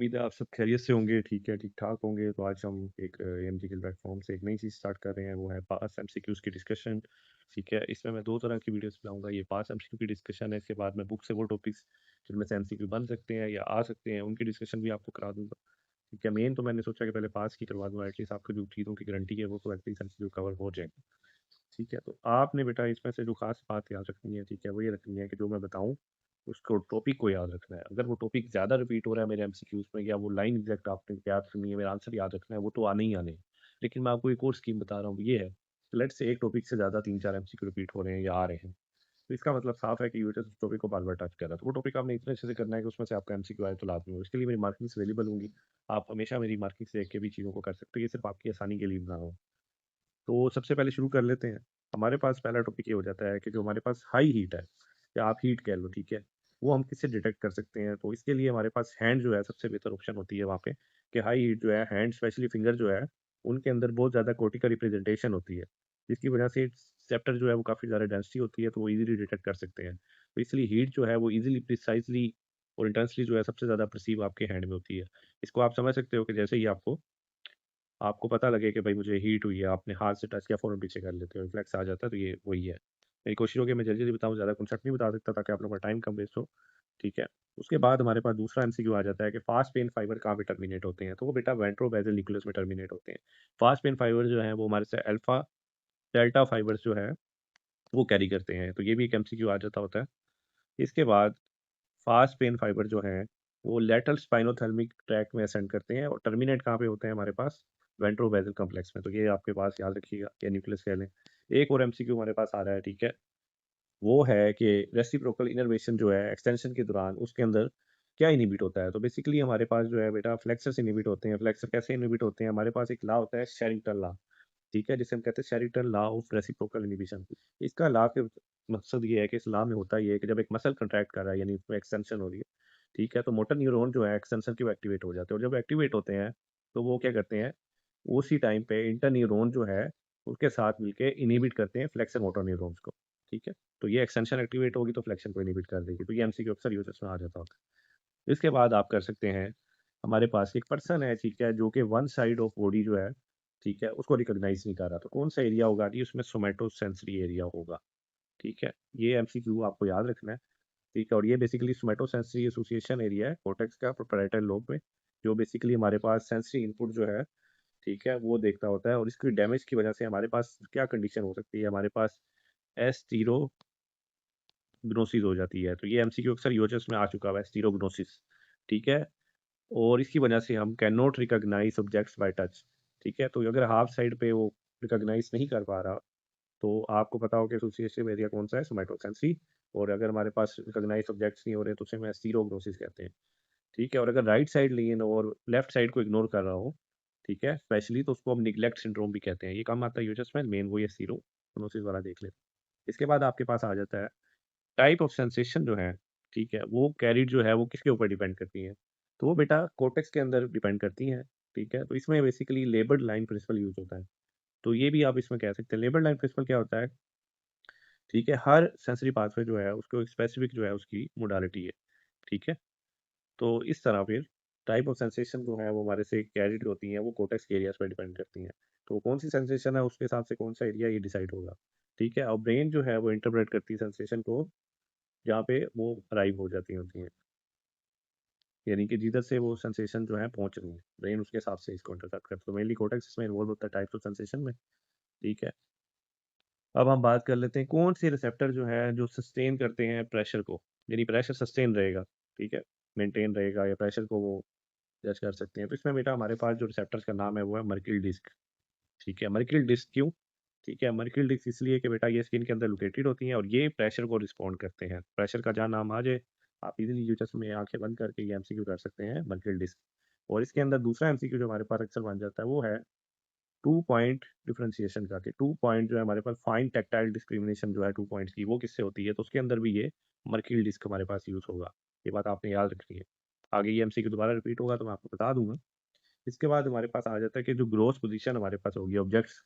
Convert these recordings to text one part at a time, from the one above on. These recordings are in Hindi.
उम्मीद है आप सब खैरियत से होंगे, ठीक है, ठीक-ठाक होंगे। तो आज हम एक एमसीक्यू प्लेटफ़ॉर्म से एक नई चीज़ स्टार्ट कर रहे हैं, वो है पास्ट एमसीक्यूज़ की डिस्कशन, ठीक है। इसमें मैं 2 तरह की वीडियोज़ लाऊँगा, ये पास्ट एमसीक्यू की डिस्कशन है, इसके बाद मैं बुक से वो टॉपिक्स जिनमें से एमसीक्यू बन सकते हैं या आ सकते हैं, उनकी डिस्कशन भी आपको करा दूँगा, ठीक है। मेन तो मैंने सोचा कि पहले पास की करवा दूँ, एटलीस्ट आपको जो चीज़ों की गारंटी है, वो तो एटलीस्ट एमसीक्यू कवर हो जाएँगे, ठीक है। तो आपने बेटा इसमें से जो ख़ास बात याद रखनी है, ठीक है, वो ये रखनी है कि जो मैं बताऊँ उसको टॉपिक को याद रखना है। अगर वो टॉपिक ज़्यादा रिपीट हो रहा है मेरे एमसीक्यूज़ में या वो लाइन एग्ज़ैक्ट आपने याद करनी है, मेरा आंसर याद रखना है, वो तो आने ही आने हैं। लेकिन मैं आपको एक और स्कीम बता रहा हूँ, ये है, लेट्स से एक टॉपिक से ज़्यादा 3-4 एमसीक्यू रिपीट हो रहे हैं या आ रहे हैं। तो इसका मतलब साफ़ है कि यूज़र उस टॉपिक को बार-बार टच कर रहा है। तो वो टॉपिक आपने इतने अच्छे से करना है कि उसमें से आपका एमसीक्यू आए तो लाज़मी हो। इसके लिए मेरी मार्किंग्स अवेलेबल होंगी। आप हमेशा मेरी मार्किंग्स देख के भी चीज़ों को कर सकते हो। ये सिर्फ़ आपकी आसानी के लिए बना रहा हूँ। तो सबसे पहले शुरू कर लेते हैं। हमारे पास पहला टॉपिक ये हो जाता है कि जो हमारे पास हाई हीट है या आप हीट कह लो, ठीक है? वो हम किससे डिटेक्ट कर सकते हैं? तो इसके लिए हमारे पास हैंड जो है सबसे बेहतर ऑप्शन होती है वहाँ पे कि हाई हीट जो है हैंड स्पेशली फिंगर जो है, उनके अंदर बहुत ज़्यादा कोर्टिकल रिप्रेजेंटेशन होती है। जिसकी वजह से रिसेप्टर जो है वो काफ़ी ज़्यादा डेंसिटी होती है तो वो ईज़िली डिटेक्ट कर सकते हैं। तो इसलिए हीट जो है वो ईज़िली प्रिसाइज़ली और इंटेंसली जो है सबसे ज़्यादा परसीव आपके हैंड में होती है। इसको आप समझ सकते हो कि जैसे ही आपको आपको पता लगे कि भाई मुझे हीट हुई है, आपने हाथ से टच किया, फ़ौरन पीछे कर लेते हो, रिफ्लेक्स आ जाता है, तो ये वही है। मेरी कोशिश होगी मैं जल्दी-जल्दी बताऊँ, ज़्यादा कॉन्सेप्ट नहीं बता सकता ताकि आप लोगों का टाइम कम वेस्ट हो, ठीक है। उसके बाद हमारे पास दूसरा एमसीक्यू आ जाता है कि फ़ास्ट पेन फाइबर कहाँ पे टर्मिनेट होते हैं, तो वो बेटा वेंट्रोबेसल न्यूक्लियस में टर्मिनेट होते हैं। फ़ास्ट पेन फाइबर जो हैं, वो हमारे से अल्फ़ा डेल्टा फाइबर्स जो हैं, वो कैरी करते हैं, तो ये भी एक एमसीक्यू आ जाता होता है। इसके बाद फ़ास्ट पेन फाइबर जो हैं, वो लैटरल स्पाइनोथैलेमिक ट्रैक्ट में असेंड करते हैं और टर्मिनेट कहाँ पे होते हैं हमारे पास? वेंट्रोबेसल कॉम्प्लेक्स में, तो ये आपके पास याद रखिएगा या न्यूक्लियस कह लें। एक और एमसीक्यू हमारे पास आ रहा है, ठीक है? वो है कि रेसिप्रोकल इनर्वेशन जो है एक्सटेंशन के दौरान उसके अंदर क्या इनहिबिट होता है? तो बेसिकली हमारे पास जो है बेटा फ्लेक्सर्स इनहिबिट होते हैं। फ्लेक्सर कैसे इनहिबिट होते हैं? हमारे पास एक लॉ होता है शेरिंगटन लॉ, ठीक है? जिसे हम कहते हैं Sherrington law of reciprocal inhibition. इसका लॉ के मकसद ये है कि इस लॉ में होता ये है कि जब एक मसल कंट्रैक्ट कर रहा है यानी उसमें एक्सटेंशन हो रही है, ठीक है? तो मोटर न्यूरॉन जो है एक्सटेंशन के वो एक्टिवेट हो जाते हैं और जब एक्टिवेट होते हैं, तो वो क्या करते हैं, उसी टाइम पे इंटर न्यूरॉन जो है, उसके साथ मिलके इनहिबिट करते हैं फ्लेक्सर मोटर न्यूरॉन्स को, ठीक है? तो ये एक्सटेंशन एक्टिवेट होगी तो फ्लेक्शन को इनहिबिट कर देगी। तो ये एमसीक्यू अक्सर यूजेस में आ जाता होता है। इसके बाद आप कर सकते हैं, हमारे पास एक पर्सन है, ठीक है, जो कि वन साइड ऑफ बॉडी जो है, ठीक है, उसको रिकॉग्नाइज़ नहीं कर रहा। तो कौन-सा एरिया होगा जी? उसमें सोमैटोसेंसरी एरिया होगा, ठीक है? ये एमसीक्यू आपको याद रखना है, ठीक है? और ये बेसिकली सोमैटोसेंसरी एसोसिएशन एरिया है कॉर्टेक्स का प्रोपैरेटल लोब में, जो बेसिकली हमारे पास सेंसरी इनपुट जो है, ठीक है, वो देखता होता है और इसकी डैमेज की वजह से हमारे पास क्या कंडीशन हो सकती है? हमारे पास एस्टीरोग्नोसिस हो जाती है। तो ये एमसीक्यू अक्सर यूएचएस में आ चुका हुआ है, एस्टीरोग्नोसिस, ठीक है? और इसकी वजह से हम can not recognise objects by touch, ठीक है? तो अगर हाफ साइड पे वो रिकॉग्नाइज़ नहीं कर पा रहा, तो आपको पता हो कि एसोसिएशन एरिया कौन-सा है? सोमैटोसेंसरी। और अगर हमारे पास रिकॉग्नाइज़ ऑब्जेक्ट्स नहीं हो रहे, तो उसे हम एस्टीरोग्नोसिस कहते हैं, ठीक है? और अगर राइट साइड लीन और लेफ्ट साइड को इग्नोर कर रहा हो, ठीक है? स्पेशली तो उसको हम निग्लेक्ट सिंड्रोम भी कहते हैं। ये कम आता है यूजुअल्स में, मेन वही एस्टीरोग्नोसिस वाला देख लेते हैं। इसके बाद आपके पास आ जाता है टाइप ऑफ सेंसेशन जो है, ठीक है? वो कैरिड जो है वो किसके ऊपर डिपेंड करती है? तो वो बेटा कॉर्टेक्स के अंदर डिपेंड करती हैं, ठीक है? तो इसमें basically labelled line principle use होता है। तो ये भी आप इसमें कह सकते हैं। लेबर्ड लाइन प्रिंसिपल क्या होता है? ठीक है, हर सेंसरी पाथवे जो है उसको एक स्पेसिफिक जो है उसकी मोडालिटी है, ठीक है? तो इस तरह फिर टाइप ऑफ सेंसेशन जो है वो हमारे से कैरिड होती हैं, वो कॉर्टेक्स के एरियाज़ पे डिपेंड करती हैं। तो कौन-सी सेंसेशन है उसके हिसाब से कौन-सा एरिया ये डिसाइड होगा, ठीक है? और ब्रेन जो है वो इंटरप्रेट करती है सेंसेशन को जहाँ पे वो अराइव हो जाती होती हैं। यानी कि जिधर से वो सेंसेशन जो है पहुँच रही है, ब्रेन उसके हिसाब से इसको इंटरप्रेट करता है। तो मेनली कॉर्टेक्स इसमें इन्वॉल्व होता है टाइप्स ऑफ सेंसेशन में, ठीक है। अब हम बात कर लेते हैं कौन से रिसेप्टर जो है जो सस्टेन करते हैं प्रेशर को, यानी प्रेशर सस्टेन रहेगा, ठीक है, मेंटेन रहेगा या प्रेशर को वो जज कर सकते हैं। तो इसमें बेटा हमारे पास जो रिसेप्टर्स का नाम है वो है मर्किल डिस्क, ठीक है। मर्किल डिस्क क्यों? ठीक है, मर्किल डिस्क इसलिए कि बेटा ये स्किन के अंदर लोकेटेड होती हैं और ये प्रेशर को रिस्पॉन्ड करते हैं। प्रेशर का जहाँ नाम आ जाए, आप इजीली यूजर्स में आंखें बंद करके ये एमसीक्यू कर सकते हैं, मर्किल डिस्क। और इसके अंदर दूसरा एमसीक्यू जो हमारे पास अक्सर बन जाता है वो है 2 पॉइंट डिफरेंशिएशन का, कि 2 पॉइंट जो है हमारे पास फाइन टैक्टाइल डिस्क्रिमिनेशन जो है 2 पॉइंट्स की, वो किससे होती है? तो उसके अंदर भी ये मर्किल डिस्क हमारे पास यूज़ होगा। ये बात आपने याद रखनी है। आगे ये एमसीक्यू दोबारा रिपीट होगा तो मैं आपको बता दूँगा। इसके बाद हमारे पास आ जाता है कि जो ग्रॉस पोज़ीशन हमारे पास होगी ऑब्जेक्ट्स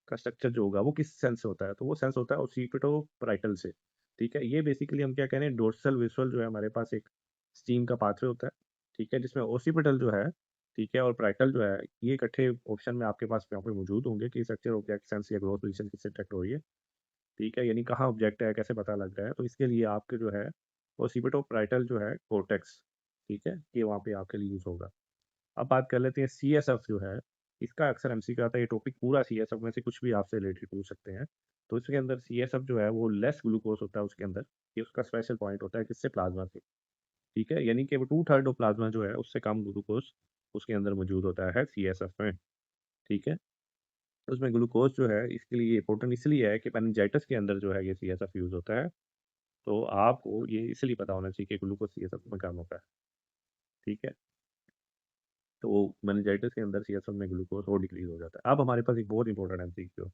का स्ट्रक्चर जो होगा वो किस सेंस से होता है? तो वो सेंस होता है ओसिपिटो-पैराइटल से, ठीक है? ये बेसिकली हम क्या कह रहे हैं, डोर्सल विज़ुअल जो है हमारे पास एक स्टीम का पाथवे होता है, ठीक है, जिसमें ओसिपिटल जो है, ठीक है, और पैराइटल जो है, ये इकट्ठे ऑप्शन में आपके पास यहाँ पे मौजूद होंगे कि स्ट्रक्चर ऑब्जेक्ट सेंस या ग्रोथ पोजीशन किससे डिटेक्ट हो रही है। ठीक है, यानी कहाँ ऑब्जेक्ट है, कैसे पता लग रहा है। तो इसके लिए आपके जो है ओसिपिटो पैराइटल जो है कोर्टेक्स, ठीक है, ये वहाँ पे आपके लिए यूज़ होगा। अब बात कर लेते हैं सीएसएफ जो है, इसका अक्सर एमसीक्यू आता है। ये टॉपिक पूरा सीएसएफ में से कुछ भी आपसे रिलेटेड पूछ सकते हैं। तो इसके अंदर सीएसएफ जो है वो लेस ग्लूकोज होता है उसके अंदर, ये उसका स्पेशल पॉइंट होता है किससे, प्लाज्मा से। ठीक है, यानी कि वो 2/3 ऑफ प्लाज्मा जो है उससे कम ग्लूकोज उसके अंदर मौजूद होता है सीएसएफ में। ठीक है, तो उसमें ग्लूकोज जो है इसके लिए इंपॉर्टेंट इसलिए है कि मेनिंजाइटिस के अंदर जो है ये सीएसएफ यूज होता है। तो आपको ये इसलिए पता होना चाहिए कि ग्लूकोज सीएसएफ में कम होता है। ठीक है, तो मेनिंजाइटिस के अंदर सीएसएफ में ग्लूकोज और डिक्रीज हो जाता है। अब हमारे पास एक बहुत इंपॉर्टेंट एमसीक्यू,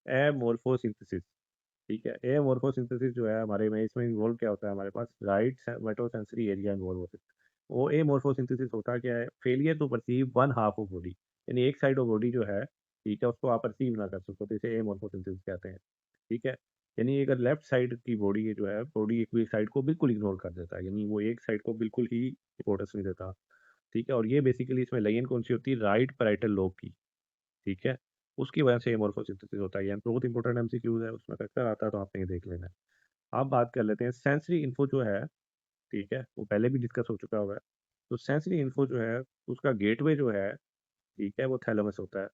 एमोर्फोसिंथेसिस। ठीक है, एमोर्फोसिंथेसिस जो है हमारे में, इसमें इन्वॉल्व क्या होता है, हमारे पास राइट मेटोसेंसरी एरिया इन्वॉल्व होता है। वो एमोर्फोसिंथेसिस होता क्या है, failure to perceive one half of body, यानी एक साइड ऑफ बॉडी जो है, ठीक है, उसको आप परसीव ना कर सको, तो इसे एमोर्फोसिंथेसिस कहते हैं। ठीक है, यानी अगर लेफ्ट साइड की बॉडी जो है, बॉडी एक साइड को बिल्कुल इग्नोर कर देता है, यानी वो एक साइड को बिल्कुल ही इंपॉर्टेंस नहीं देता। ठीक है, और ये बेसिकली इसमें लाइन कौन सी होती है, राइट पैराइटल लोब की। ठीक है, उसकी वजह से एमोर्फोसिंथेसिस होता है। ये बहुत इंपॉर्टेंट एमसीक्यूज है, उसमें अक्सर आता है, तो आपने ये देख लेना है। अब बात कर लेते हैं सेंसरी इन्फो जो है, ठीक है, वो पहले भी डिस्कस हो चुका हुआ है। तो सेंसरी इन्फो जो है उसका गेटवे जो है, ठीक है, वो थैलेमस होता है।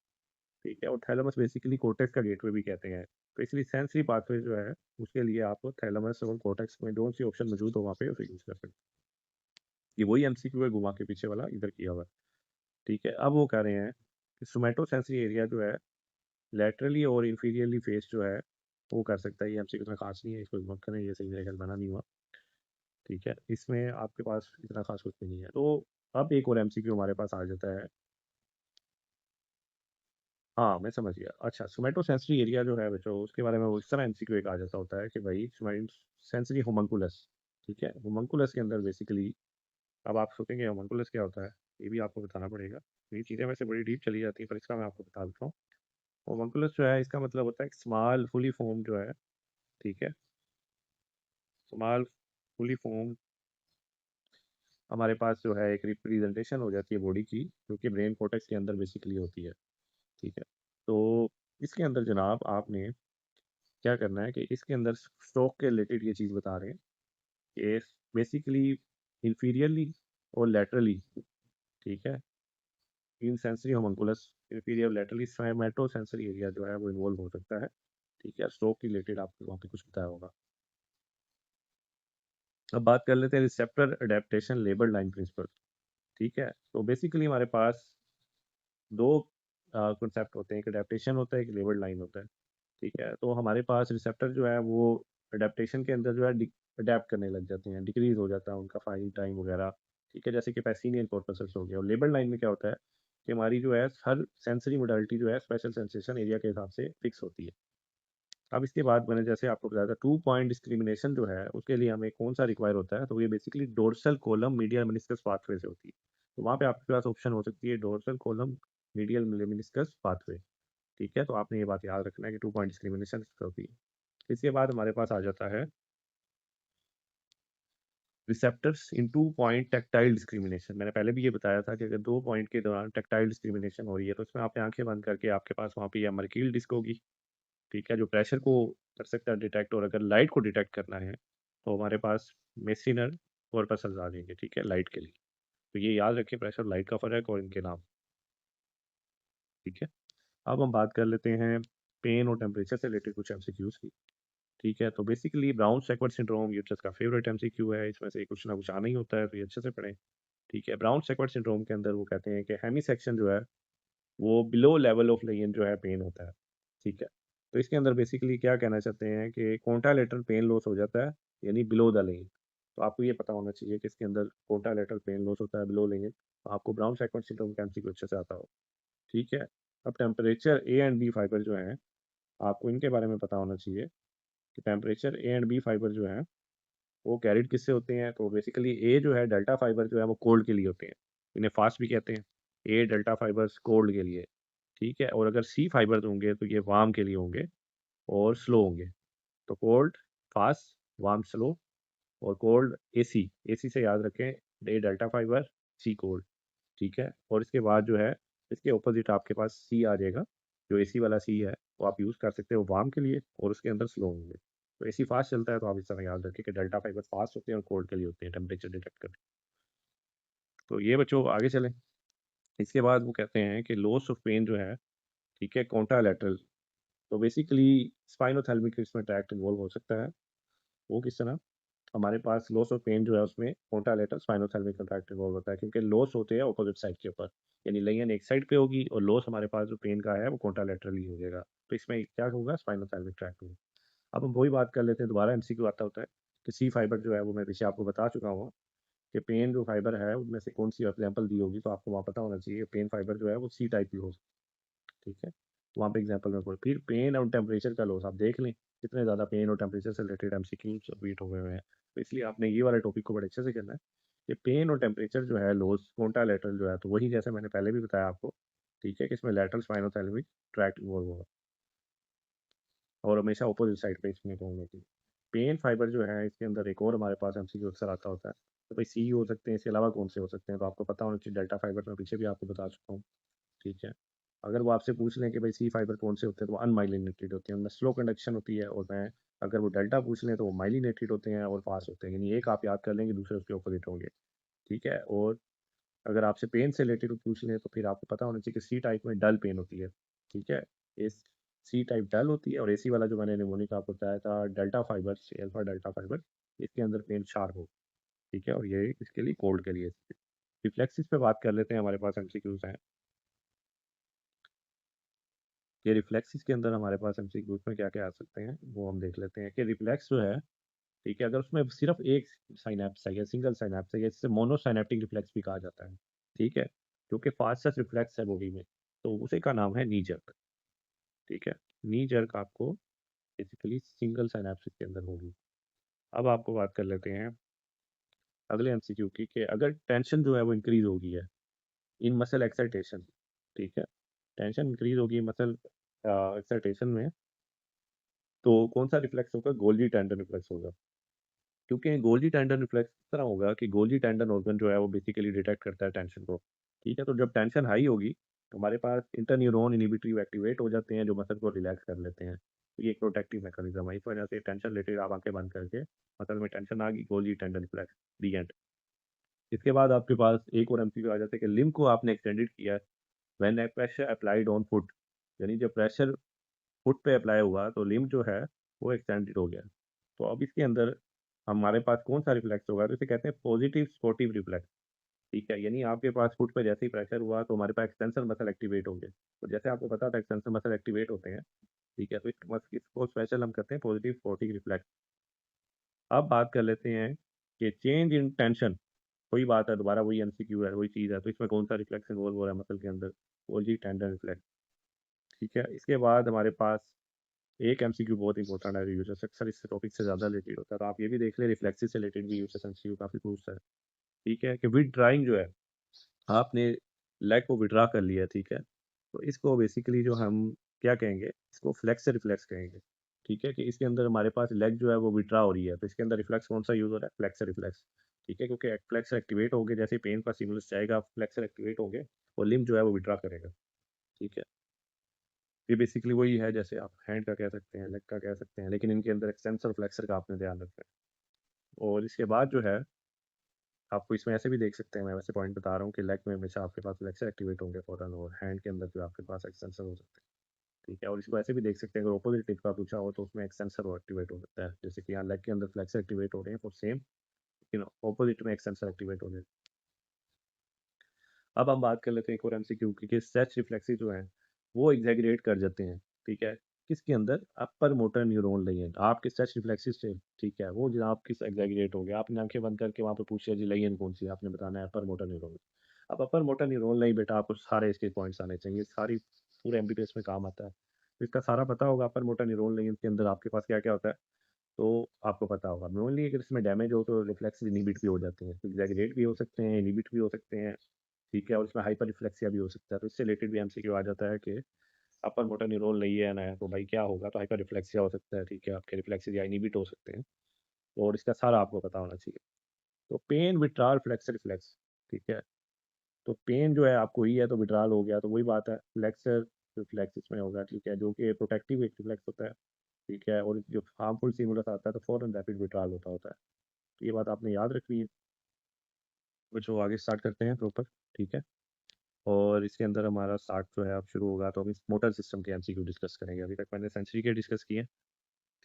ठीक है, और थैलेमस बेसिकली कोर्टेक्स का गेटवे भी कहते हैं। तो इसलिए सेंसरी पाथवे जो है उसके लिए आपको थैलेमस और कोर्टेक्स में जो सी ऑप्शन मौजूद हो वहाँ पे उसे यूज कर सकते हैं। ये वही एमसीक्यू है घुमा के पीछे वाला इधर किया हुआ है। ठीक है, अब वो कह रहे हैं कि सोमेटो सेंसरी एरिया जो है लैटरली और इंफीरियरली फेस जो है वो कर सकता है। ये एमसीक्यू इतना खास नहीं है, इसको मत करें, ये सही मेरे ख्याल बना नहीं हुआ। ठीक है, इसमें आपके पास इतना खास कुछ भी नहीं है। तो अब एक और एमसीक्यू हमारे पास आ जाता है। हाँ, मैं समझ गया। अच्छा, सोमेटोसेंसरी एरिया जो है बच्चों, उसके बारे में वो इस तरह एमसीक्यू एक आ जाता होता है कि भाई सेंसरी होमनकुलस। ठीक है, होमनकुलस के अंदर बेसिकली, अब आप सोचेंगे होमनकुलस क्या होता है, ये भी आपको बताना पड़ेगा। ये चीज़ें वैसे बड़ी डीप चली जाती हैं, पर इसका मैं आपको बता देता हूँ। होमनकुलस जो है इसका मतलब होता है स्मॉल फुली फॉर्म जो है, ठीक है, स्मॉल फुली फॉर्म हमारे पास जो है एक रिप्रेजेंटेशन हो जाती है बॉडी की, जो कि ब्रेन कोर्टेक्स के अंदर बेसिकली होती है। ठीक है, तो इसके अंदर जनाब आपने क्या करना है कि इसके अंदर स्ट्रोक के रिलेटेड ये चीज़ बता रहे हैं कि बेसिकली इंफीरियरली और लैटरली, ठीक है, in sensory homunculus inferior laterally somatosensory area जो है वो इन्वॉल्व हो सकता है। ठीक है, स्ट्रोक के रिलेटेड आपको वहाँ पे कुछ बताया होगा। अब बात कर लेते हैं receptor adaptation labelled line principle. ठीक है, तो बेसिकली हमारे पास दो कॉन्सेप्ट होते हैं, एक अडेप्टेशन होता है, एक लेबर लाइन होता है। ठीक है, तो हमारे पास रिसेप्टर जो है वो अडेप्टेशन के अंदर जो है अडेप्ट करने लग जाते हैं, डिक्रीज हो जाता है उनका फाइलिंग टाइम वगैरह। ठीक है, जैसे कि पैसिनियन कॉर्पसेस हो गया। और लेबर लाइन में क्या होता है कि हमारी जो है हर सेंसरी मोडालिटी जो है स्पेशल सेंसेशन एरिया के हिसाब से फिक्स होती है। अब इसके बाद मैंने जैसे आपको बताया था 2 पॉइंट डिस्क्रिमिनेशन जो है उसके लिए हमें कौन सा रिक्वायर होता है, तो ये basically dorsal column medial meniscus pathway से होती है। तो वहाँ पे आपके पास ऑप्शन हो सकती है dorsal column medial meniscus pathway. ठीक है, तो आपने ये बात याद रखना है कि 2 पॉइंट डिस्क्रिमिनेशन होती है। इसके बाद हमारे पास आ जाता है रिसेप्टर्स इन 2 पॉइंट टेक्टाइल डिस्क्रिमिनेशन। मैंने पहले भी ये बताया था कि अगर 2 पॉइंट के दौरान टेक्टाइल डिस्क्रिमिनेशन हो रही है तो इसमें आपने आंखें बंद करके आपके पास वहाँ पे या मर्कील डिस्क होगी, ठीक है, जो प्रेशर को कर सकता है डिटेक्ट, और अगर लाइट को डिटेक्ट करना है तो हमारे पास मेसिनर कॉर्पसेस आ जाएंगे, ठीक है, लाइट के लिए। तो ये याद रखें, प्रेशर लाइट का फर्क और इनके नाम। ठीक है, अब हम बात कर लेते हैं पेन और टेम्परेचर से रिलेटेड कुछ एमसीक्यूज की। ठीक है, तो basically brown Sequard syndrome uterus का फेवरेट एमसीक्यू है, इसमें से कुछ ना कुछ आना ही होता है, तो ये अच्छे से पढ़ें। ठीक है, ब्राउन सेक्वर्ड सिंड्रोम के अंदर वो कहते हैं कि हेमी सेक्शन जो है वो बिलो लेवल ऑफ लेन जो है पेन होता है। ठीक है, तो इसके अंदर बेसिकली क्या कहना चाहते हैं कि कॉन्टालेटरल पेन लॉस हो जाता है, यानी बिलो द लेन। तो आपको ये पता होना चाहिए कि इसके अंदर कॉन्टालेटरल पेन लॉस होता है बिलो लेन, तो आपको ब्राउन सेक्वर्ड सिंड्रोम का एमसीक्यू अच्छे से आता हो। ठीक है, अब temperature A and B fibre जो है, आपको इनके बारे में पता होना चाहिए कि temperature A and B fibre जो है वो कैरिड किससे होते हैं। तो बेसिकली ए जो है डेल्टा फाइबर जो है वो कोल्ड के लिए होते हैं, इन्हें फास्ट भी कहते हैं। ए डेल्टा फाइबर्स कोल्ड के लिए, ठीक है, और अगर सी फाइबर होंगे तो ये वार्म के लिए होंगे और स्लो होंगे। तो कोल्ड, फास्ट, वार्म, स्लो, और कोल्ड एसी। एसी से याद रखें ए डेल्टा फाइबर, सी कोल्ड, ठीक है। और इसके बाद जो है इसके ऑपोजिट आपके पास सी आ जाएगा, जो एसी वाला सी है वो आप यूज़ कर सकते हो वार्म के लिए, और उसके अंदर स्लो होंगे। तो एसी फास्ट चलता है तो आप इस तरह याद रखें कि डेल्टा फाइबर फास्ट होते हैं और कोल्ड के लिए होते हैं टेम्परेचर डिटेक्ट करने। तो ये बच्चों आगे चलें। इसके बाद वो कहते हैं कि लॉस ऑफ पेन जो है, ठीक है, कॉन्ट्रालैटरल। तो बेसिकली स्पाइनोथैलेमिक इसमें ट्रैक्ट इन्वॉल्व हो सकता है। वो किस तरह? हमारे पास लॉस ऑफ पेन जो है उसमें कॉन्ट्रालैटरल स्पाइनोथैलेमिक कॉन्ट्रैक्ट इन्वॉल्व होता है, क्योंकि लॉस होते हैं ऑपोजिट साइड के ऊपर, यानी लेयन एक साइड पे होगी और लॉस हमारे पास जो पेन का है वो कॉन्ट्रालैटरल ही हो जाएगा। तो इसमें क्या होगा? स्पाइनोथैलेमिक ट्रैक्ट होगा। अब हम वही बात कर लेते हैं, दोबारा एमसीक्यू आता होता है कि सी फाइबर जो है वो मैं पीछे आपको बता चुका हूँ कि पेन जो फाइबर है उनमें से कौन सी एग्जाम्पल दी होगी, तो आपको वहाँ पता होना चाहिए पेन फाइबर जो है वो सी टाइप की हो, ठीक है। तो वहाँ पे एग्जाम्पल में बोल, फिर पेन और टेम्परेचर का लॉस आप देख लें, कितने ज़्यादा पेन और टेम्परेचर से रिलेटेड एमसीक्यू सबमिट हुए हुए हैं। तो इसलिए आपने ये वाले टॉपिक को बड़े अच्छे से करना है कि पेन और टेम्परेचर जो है लॉस कॉन्ट्रालैटरल जो है, तो वही जैसे मैंने पहले भी बताया आपको, ठीक है, कि इसमें लैटरल स्पाइनोथैलेमिक ट्रैक्ट इन्वॉल्व होगा और हमेशा अपोजिट साइड पे इसमें होंगे की। पेन फाइबर जो है इसके अंदर एक और हमारे पास एमसीक्यू अक्सर आता होता है, तो भाई सी हो सकते हैं, इसके अलावा कौन से हो सकते हैं? तो आपको पता होना चाहिए डेल्टा फाइबर में पीछे भी आपको बता चुका हूँ, ठीक है। अगर वो आपसे पूछ लें कि भाई सी फाइबर कौन से होते हैं, तो वो अनमाइलिनेटेड होते हैं, उनमें स्लो कंडक्शन होती है, और मैं अगर वो डेल्टा पूछ लें तो वो माइलिनेटेड होते हैं और फास्ट होते हैं, यानी एक आप याद कर लेंगे, दूसरे उसके ऑपोजिट होंगे, ठीक है। और अगर आपसे पेन से रिलेटेड पूछ लें तो फिर आपको पता होना चाहिए कि सी टाइप में डल पेन होती है, ठीक है। इस सी टाइप डल होती है, और एसी वाला जो मैंने निमोनिक आपको बताया था delta fibre, alpha delta fibre, इसके अंदर पेन शार्प हो, ठीक है। और ये इसके लिए कोल्ड के लिए। रिफ्लेक्सिस पे बात कर लेते हैं, हमारे पास एमसीक्यूज हैं। ये रिफ्लेक्सिस के अंदर हमारे पास एमसीक्यूज में क्या क्या आ सकते हैं वो हम देख लेते हैं कि रिफ्लेक्स जो है, ठीक है, अगर उसमें सिर्फ एक साइनेप्स है या सिंगल साइनेप्स है या जिसे मोनोसाइनेप्टिक रिफ्लेक्स भी कहा जाता है, ठीक है, जो कि फास्टेस्ट रिफ्लेक्स है बॉडी में, तो उसी का नाम है नी जर्क, ठीक है। नी जर्क आपको बेसिकली सिंगल साइनेप्सिस के अंदर होगी। अब आपको बात कर लेते हैं अगले एमसीक्यू की कि अगर टेंशन जो है वो इंक्रीज होगी है इन मसल एक्साइटेशन, ठीक है, टेंशन इंक्रीज होगी मसल एक्साइटेशन में, तो कौन सा रिफ्लेक्स होगा? गोल्जी टेंडन रिफ्लेक्स होगा। क्योंकि गोल्जी टेंडन रिफ्लेक्स इस तरह होगा कि गोल्जी टेंडन ऑर्गन जो है वो बेसिकली डिटेक्ट करता है टेंशन को, ठीक है। तो जब टेंशन हाई होगी तो हमारे पास इंटरन्यूरॉन इनिबिटरी एक्टिवेट हो जाते हैं जो मसल को रिलैक्स कर लेते हैं। तो ये एक प्रोटेक्टिव मैकेनिज्म है, इस वजह से टेंशन रिलेटेड आप आंखें बंद करके मसल में टेंशन आ गई, Golgi tendon reflex, the and. इसके बाद आपके पास एक और एमसीक्यू आ जाता है कि लिम्ब को आपने एक्सटेंडेड किया है when pressure applied on foot, यानी जब प्रेशर फुट पे अप्लाई हुआ तो लिम्ब जो है वो एक्सटेंडेड हो गया। तो अब इसके अंदर हमारे पास कौन सा रिफ्लेक्स होगा? तो इसे कहते हैं पॉजिटिव स्पोर्टिव रिफ्लेक्स, ठीक है। यानी आपके पास फुट पे जैसे ही प्रेशर हुआ तो हमारे पास एक्सटेंसर मसल एक्टिवेट होंगे, तो जैसे आपको पता था एक्सटेंसर मसल एक्टिवेट होते हैं, ठीक है। तो इसको स्पेशल हम कहते हैं पॉजिटिव स्पोर्टिव रिफ्लेक्स। अब बात कर लेते हैं कि चेंज इन टेंशन, वही बात है, दोबारा वही एमसीक्यू है, वही चीज़ है, तो इसमें कौन सा रिफ्लेक्स इन्वॉल्व हो रहा है मसल के अंदर? गोल्जी टेंडन रिफ्लेक्स, ठीक है। इसके बाद हमारे पास एक एमसीक्यू बहुत इंपॉर्टेंट है, यूजर्स अक्सर इस टॉपिक से ज़्यादा रिलेटेड होता है, तो आप ये भी देख लें, रिफ्लेक्सिस से रिलेटेड भी यूजर्स एमसीक्यू काफ़ी पूछता है, ठीक है, कि विद ड्राइंग जो है आपने लेग को विड्रा कर लिया, ठीक है। तो इसको बेसिकली जो हम क्या कहेंगे, इसको फ्लेक्स रिफ्लेक्स कहेंगे, ठीक है, कि इसके अंदर हमारे पास लेग जो है वो विड्रा हो रही है, तो इसके अंदर रिफ्लेक्स कौन सा यूज हो रहा है? फ्लेक्स रिफ्लेक्स, ठीक है, क्योंकि फ्लेक्सर एक्टिवेट हो गए, जैसे पेन का सिग्नल्स जाएगा फ्लेक्सर एक्टिवेट हो गए और लिम्ब जो है वो विड्रा करेगा, ठीक है। ये बेसिकली वही है जैसे आप हैंड का कह सकते हैं, लेग का कह सकते हैं, लेकिन इनके अंदर एक्सटेंसर फ्लेक्सर का आपने ध्यान रखना है। और इसके बाद जो है आपको इसमें ऐसे भी देख सकते हैं, मैं वैसे पॉइंट बता रहा हूँ कि लेग में हमेशा आपके पास फ्लेक्सर एक्टिवेट होंगे फौरन, और हैंड के अंदर जो आपके पास एक्सटेंसर हो सकते हैं, ठीक है। और इसको ऐसे भी देख सकते हैं, अगर ऑपोजिट टिप का पूछा हो तो उसमें एक्सटेंसर वो एक्टिवेट हो सकता है, जैसे कि यहाँ लेग के अंदर फ्लेक्सर एक्टिवेट हो रहे हैं फॉर सेम, ऑपोजिट में एक्सटेंसर एक्टिवेट हो रहे हैं। अब हम बात कर लेते हैं एक और एमसीक्यू की कि स्ट्रेच रिफ्लेक्सेस जो हैं वो एग्जैगरेट कर जाते हैं, ठीक है। किसके अंदर? अपर मोटर न्यूरॉन लेन, आपके स्ट्रेच रिफ्लेक्सेस से, ठीक है, वो जनाब किस एग्जैगरेट हो गया, आपने आंखें बंद करके वहाँ पे पूछिए जी लेन कौन सी है? आपने बताना है अपर मोटर न्यूरॉन। अब अपर मोटर न्यूरॉन नहीं बेटा, आपको सारे इसके पॉइंट्स आने चाहिए, सारी पूरे एमबीबीएस में काम आता है, तो इसका सारा पता होगा। अपर मोटर न्यूरॉन लेन के अंदर आपके पास क्या क्या होता है, तो आपको पता होगा। नॉर्मली अगर इसमें डैमेज हो तो रिफ्लेक्स इनिबिट भी हो जाते हैं, तो एग्जैगरेट भी हो सकते हैं, इनिबिट भी हो सकते हैं, ठीक है। और इसमें हाइपर रिफ्लेक्सिया भी हो सकता है, तो इससे रिलेटेड भी एमसीक्यू आ जाता है कि अपर मोटर न्यूरॉन नहीं है ना, तो भाई क्या होगा? तो हाइपर रिफ्लेक्सिया हो सकता है, ठीक है, आपके रिफ्लेक्सेस या इनिबिट हो सकते हैं, और इसका सारा आपको पता होना चाहिए। तो पेन विद ट्राल फ्लेक्स रिफ्लेक्स, ठीक है, तो पेन जो है आपको ही है तो विड्रॉल हो गया, तो वही बात है, फ्लेक्सर रिफ्लेक्स इसमें होगा, ठीक है, जो कि प्रोटेक्टिव एक रिफ्लेक्स होता है, ठीक है, और जो हार्मफुल स्टिमुलस आता है तो फौरन रैपिड विड्रॉल होता है। तो ये बात आपने याद रखनी है। जो आगे स्टार्ट करते हैं प्रॉपर, ठीक है। और इसके अंदर हमारा स्टार्ट जो है अब शुरू होगा, तो हम इस मोटर सिस्टम के एमसीक्यू डिस्कस करेंगे। अभी तक मैंने सेंसरी के डिस्कस किए हैं,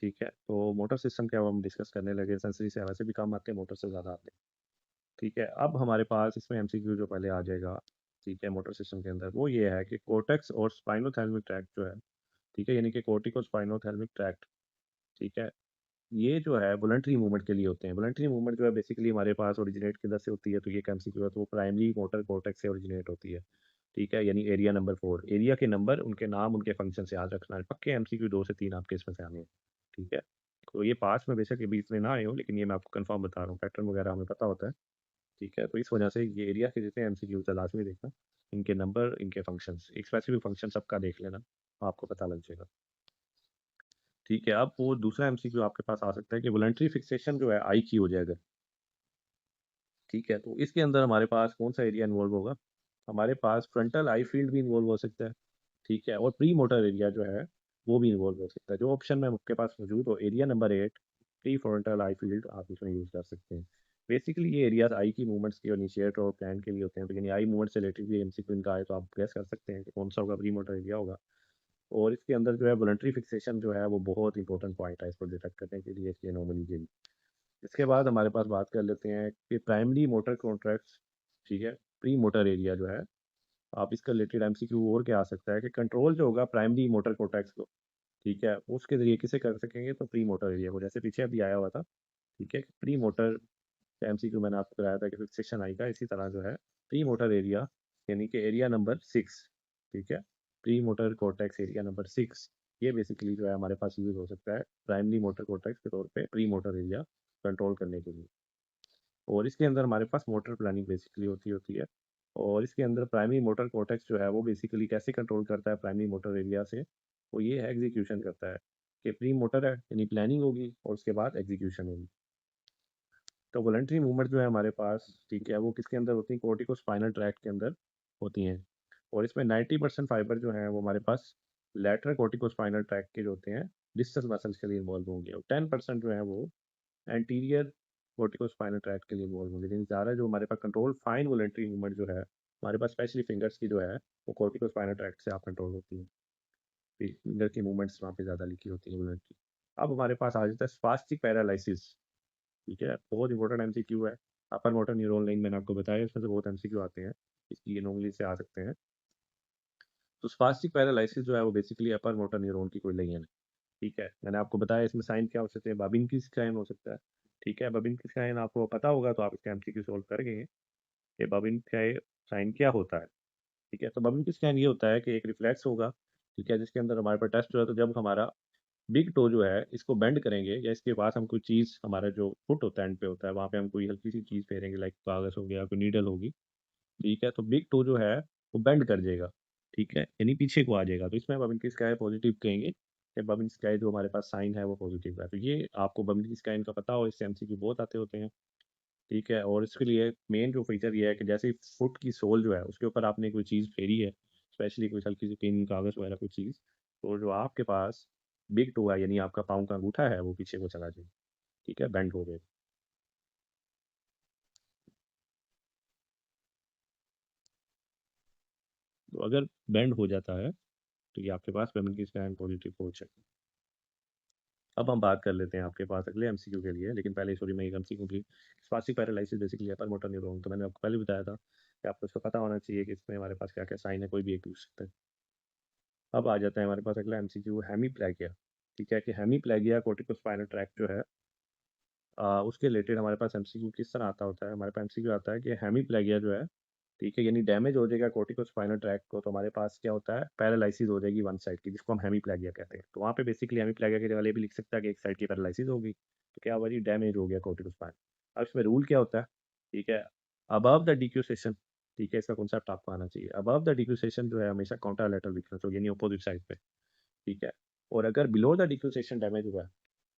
ठीक है, तो मोटर सिस्टम के अब हम डिस्कस करने लगे। सेंसरी से वैसे भी कम आते हैं, मोटर से ज़्यादा आते हैं, ठीक है। अब हमारे पास इसमें एमसीक्यू जो पहले आ जाएगा, ठीक है, मोटर सिस्टम के अंदर, वो ये है कि कोर्टेक्स और स्पाइनोथैलेमिक ट्रैक्ट जो है, ठीक है, यानी कि कोर्टिको स्पाइनोथैलेमिक ट्रैक्ट, ठीक है, ये जो है वॉलंटरी मूवमेंट के लिए होते हैं। वॉलंटरी मूवमेंट जो है बेसिकली हमारे पास ओरिजिनेट किधर से होती है, तो ये एमसीक्यू है, तो वो प्राइमरी मोटर कोर्टेक्स से ओरिजिनेट होती है, ठीक है, यानी एरिया नंबर 4, एरिया के नंबर, उनके नाम, उनके फंक्शन से याद रखना है। पक्के एमसीक्यू 2 से 3 आपके इसमें से आने हैं, ठीक है। तो ये पास में बेशक ये बीच में ना आए हो, लेकिन ये मैं आपको कंफर्म बता रहा हूँ, पैटर्न वगैरह हमें पता होता है, ठीक है। तो इस वजह से ये एरिया के जितने एमसीक्यू है लाजमी देखना, इनके नंबर, इनके फंक्शंस, एक स्पेसिफिक फंक्शन सबका देख लेना, आपको पता लग जाएगा, ठीक है। अब वो दूसरा एमसीक्यू आपके पास आ सकता है कि वॉलंटरी फिक्सेशन जो है आई की हो जाएगा, ठीक है। तो इसके अंदर हमारे पास कौन सा एरिया इन्वॉल्व होगा, हमारे पास फ्रंटल आई फील्ड भी इन्वॉल्व हो सकता है, ठीक है, और प्री मोटर एरिया जो है वो भी इन्वॉल्व हो सकता है। जो ऑप्शन में आपके पास मौजूद हो, एरिया नंबर 8, प्री फ्रंटल आई फील्ड, आप इसमें यूज़ कर सकते हैं। बेसिकली ये एरियाज आई की मूवमेंट्स के इनिशिएट और प्लान के लिए होते हैं, तो यानी आई मूवमेंट से रिलेटेड भी एमसीक्यू इनका आए तो आप गेस कर सकते हैं कि कौन सा होगा, प्री मोटर एरिया होगा। और इसके अंदर जो है वॉलंटरी फिक्सेशन जो है वो बहुत इंपॉर्टेंट पॉइंट है इसको डिटेक्ट करने के लिए, इसकी एनोमली के लिए। इसके बाद हमारे पास बात कर लेते हैं कि प्राइमरी मोटर कॉन्ट्रैक्ट्स, ठीक है, प्री मोटर एरिया जो है, आप इसका रिलेटेड एमसीक्यू और क्या आ सकता है कि कंट्रोल जो होगा प्राइमरी मोटर कॉर्टेक्स को, ठीक है, उसके जरिए किसे कर सकेंगे, तो प्री मोटर एरिया को, जैसे पीछे अभी आया हुआ था, ठीक है, प्री मोटर एमसीक्यू मैंने आपको कराया था कि फिक्सेशन आएगा, इसी तरह जो है प्री मोटर एरिया, यानी कि एरिया नंबर 6, ठीक है, pre motor cortex area number 6, ये बेसिकली जो है हमारे पास यूज हो सकता है प्राइमरी मोटर कॉर्टेक्स के तौर पे प्री मोटर एरिया कंट्रोल करने के लिए। और इसके अंदर हमारे पास मोटर प्लानिंग बेसिकली होती होती है। और इसके अंदर प्राइमरी मोटर कॉर्टेक्स जो है वो बेसिकली कैसे कंट्रोल करता है प्राइमरी मोटर एरिया से, वो ये है एग्जीक्यूशन करता है, कि प्री मोटर है यानी प्लानिंग होगी और उसके बाद एग्जीक्यूशन होगी। तो वॉलंटरी मूवमेंट जो है हमारे पास, ठीक है, वो किसके अंदर होती है, कोर्टिको स्पाइनल ट्रैक्ट के अंदर होती हैं। और इसमें 90% फाइबर जो है वो हमारे पास लेटरल कोर्टिको स्पाइनल ट्रैक्ट के जो होते हैं डिस्टल मसल्स के लिए इन्वॉल्व होंगे, और 10% जो है वो एंटीरियर वर्टिको स्पाइनल ट्रैक्ट के लिए इन्वॉल्व होंगे। लेकिन ज़्यादा जो हमारे पास कंट्रोल फाइन वॉलंटरी मूवमेंट जो है हमारे पास, स्पेशली फिंगर्स की जो है, वो कोर्टिको स्पाइनल ट्रैक्ट से आप कंट्रोल होती है, फिंगर की मूवमेंट्स वहाँ पे ज़्यादा लिखी होती है वॉलंटरी। अब हमारे पास आ जाता है स्पास्टिक पैरालिसिस, ठीक है, बहुत इंपॉर्टेंट एमसीक्यू है। अपर मोटर न्यूरॉन लाइन मैंने आपको बताया, इसमें से बहुत एमसीक्यू आते हैं, इसकी एनोमली से आ सकते हैं। तो स्पास्टिक पैरालिसिस जो है वो बेसिकली अपर मोटर न्यूरॉन की कोई लेन है, ठीक है। मैंने आपको बताया इसमें साइन क्या हो सकते हैं, बाबिन की साइन हो सकता है, ठीक है, बबिन की साइन आपको पता होगा तो आप इसका एमसीक्यू सोल्व करेंगे कि बबिन का साइन क्या होता है, ठीक है। तो बबिन की साइन ये होता है कि एक रिफ्लेक्स होगा, ठीक है, जिसके अंदर हमारे पास टेस्ट हो रहा है, तो जब हमारा बिग टो जो है इसको बेंड करेंगे, या इसके पास हम कोई चीज़, हमारा जो फुट होता है एंड पे होता है, वहाँ पे हम कोई हल्की सी चीज़ फेरेंगे, लाइक कागज़ हो गया, कोई नीडल होगी, ठीक है, तो बिग टो जो है वो बेंड कर जाएगा, ठीक है, यानी पीछे को आ जाएगा। तो इसमें बबिन की स्काई पॉजिटिव कहेंगे कि बबिन स्काई जो हमारे पास साइन है वो पॉजिटिव है। तो ये आपको बबिन की स्काई का पता हो, इससे एमसीक्यू बहुत आते होते हैं, ठीक है। और इसके लिए मेन जो फीचर ये है कि जैसे फुट की सोल जो है उसके ऊपर आपने कोई चीज़ फेरी है, स्पेशली कोई हल्की सी पिन, कागज़ वगैरह कोई चीज़, तो जो आपके पास बिग टो है यानी आपका पाँव का अंगूठा है वो पीछे को चला जाए, ठीक है, बेंड हो गए। तो अगर बेंड हो जाता है तो ये आपके पास बबिन की स्काई पॉजिटिव हो जाए। अब हम बात कर लेते हैं आपके पास अगले एमसीक्यू के लिए, लेकिन पहले सॉरी मैं एक एमसीक्यू की, spastic paralysis basically upper motor neuron, तो मैंने आपको पहले बताया था कि आपको इसको पता होना चाहिए कि इसमें हमारे पास क्या क्या साइन है, कोई भी एक पूछ सकता है। अब आ जाता है हमारे पास अगला एमसीक्यू हेमीप्लेगिया, ठीक है, कि हेमीप्लेगिया कोर्टिकोस्पाइनल ट्रैक्ट जो है, उसके रिलेटेड हमारे पास एमसीक्यू किस तरह आता होता है, हमारे पास एमसीक्यू आता है कि हेमीप्लेगिया जो है, ठीक है, यानी डैमेज हो जाएगा कोर्टिकोस्पाइनल ट्रैक्ट को, तो हमारे पास क्या होता है, पैरालिसिस हो जाएगी वन साइड की, जिसको हम हेमीप्लेगिया कहते हैं। तो वहाँ पे बेसिकली हेमीप्लेगिया के जगह ये भी लिख सकता है कि एक साइड की पैरालिसिस होगी, तो क्या हुआ जी, डैमेज हो गया कोर्टिकोस्पाइन। अब इसमें रूल क्या होता है, ठीक है, अबव द डिक्यू सेशन, ठीक है, इसका कॉन्सेप्ट आपको आना चाहिए। अबव द डिक्यू सेशन जो है हमेशा काउंटर लेटरल वीकनेस होगी, यानी अपोजिट साइड पे, ठीक है। और अगर below the dQ session damage हुआ है,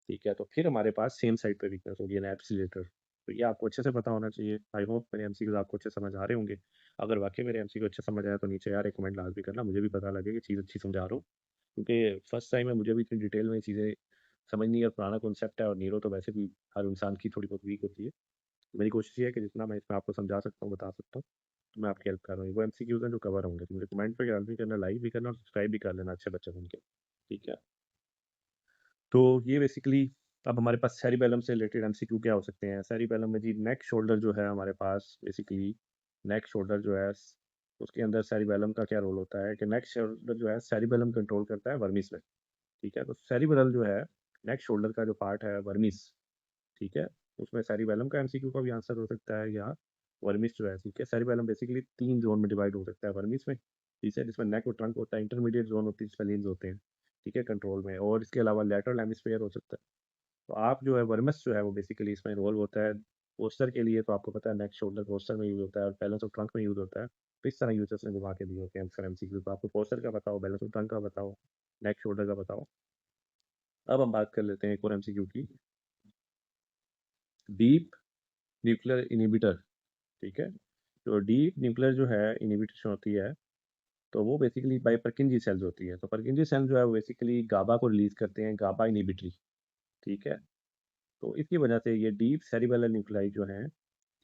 ठीक है, तो फिर हमारे पास सेम साइड पे वीकनेस होगी, यानी एप्सिलेटर, तो ये आपको अच्छे से पता होना चाहिए। आई होप मेरे एमसीक्यूज़ आपको अच्छे समझ आ रहे होंगे। अगर वाक़ई मेरे एमसीक्यू अच्छे समझ आया तो नीचे यार एक कमेंट लाज़मी करना, मुझे भी पता लगे कि चीज़ अच्छी समझा रहा हूँ। क्योंकि फर्स्ट टाइम है, मुझे भी इतनी डिटेल में चीज़ें समझ नहीं है, और पुराना कॉन्सेप्ट है, और नीरो तो वैसे भी हर इंसान की थोड़ी बहुत वीक होती है। मेरी कोशिश ये है कि जितना मैं इसमें आपको समझा सकता हूँ, बता सकता हूँ, तो मैं आपकी हेल्प कर रहा हूँ। वो एमसीक्यूज़ हैं जो कवर होंगे, तो मुझे कमेंट पे लाज़मी करना, लाइक भी करना और सब्सक्राइब भी कर लेना अच्छे बच्चे बन के, ठीक है? तो ये बेसिकली अब हमारे पास सेरिबेलम से रिलेटेड एमसीक्यू क्या हो सकते हैं। सेरिबेलम में जी नेक शोल्डर जो है हमारे पास, बेसिकली नेक शोल्डर जो है उसके अंदर सेरिबेलम का क्या रोल होता है कि नेक शोल्डर जो है सेरिबेलम कंट्रोल करता है वर्मिस में, ठीक है? तो सेरिबेलम जो है नेक शोल्डर का जो पार्ट है वर्मिस, ठीक है? उसमें सेरिबेलम का एमसीक्यू का भी आंसर हो सकता है, या वर्मिस जो है, ठीक है? सेरिबेलम बेसिकली 3 ज़ोन में डिवाइड हो सकता है वर्मिस में, ठीक है? जिसमें नेक और ट्रंक होता है, इंटरमीडिएट ज़ोन होती है जिसमें लिम्स होते हैं, ठीक है? कंट्रोल में, और इसके अलावा लैटरल हेमिस्फीयर हो सकता है। तो आप जो है वर्मस जो है वो बेसिकली इसमें इन्वॉल्व होता है पोस्चर के लिए, तो आपको पता है नेक शोल्डर पोस्चर में यूज़ होता है और बैलेंस और ट्रंक में यूज़ होता है। तो इस तरह यूजर्स ने घुमा के दिए होते हैं आंसर एमसीक्यू, तो आपको पोस्चर का बताओ, बैलेंस और ट्रंक का बताओ, नेक शोल्डर का बताओ। अब हम बात कर लेते हैं एक और एमसीक्यू की, डीप न्यूक्लियर इनिबिटर, ठीक है? तो डीप न्यूक्लियर जो है इनिबिशन होती है, तो वो बेसिकली बाय परकिंजी सेल्स होती है। तो परकिंजी सेल जो है वो बेसिकली गाबा को रिलीज करते हैं, गाबा इनिबिटरी, ठीक है? तो इसकी वजह से ये डीप सेरिबेलर न्यूक्लाई जो हैं,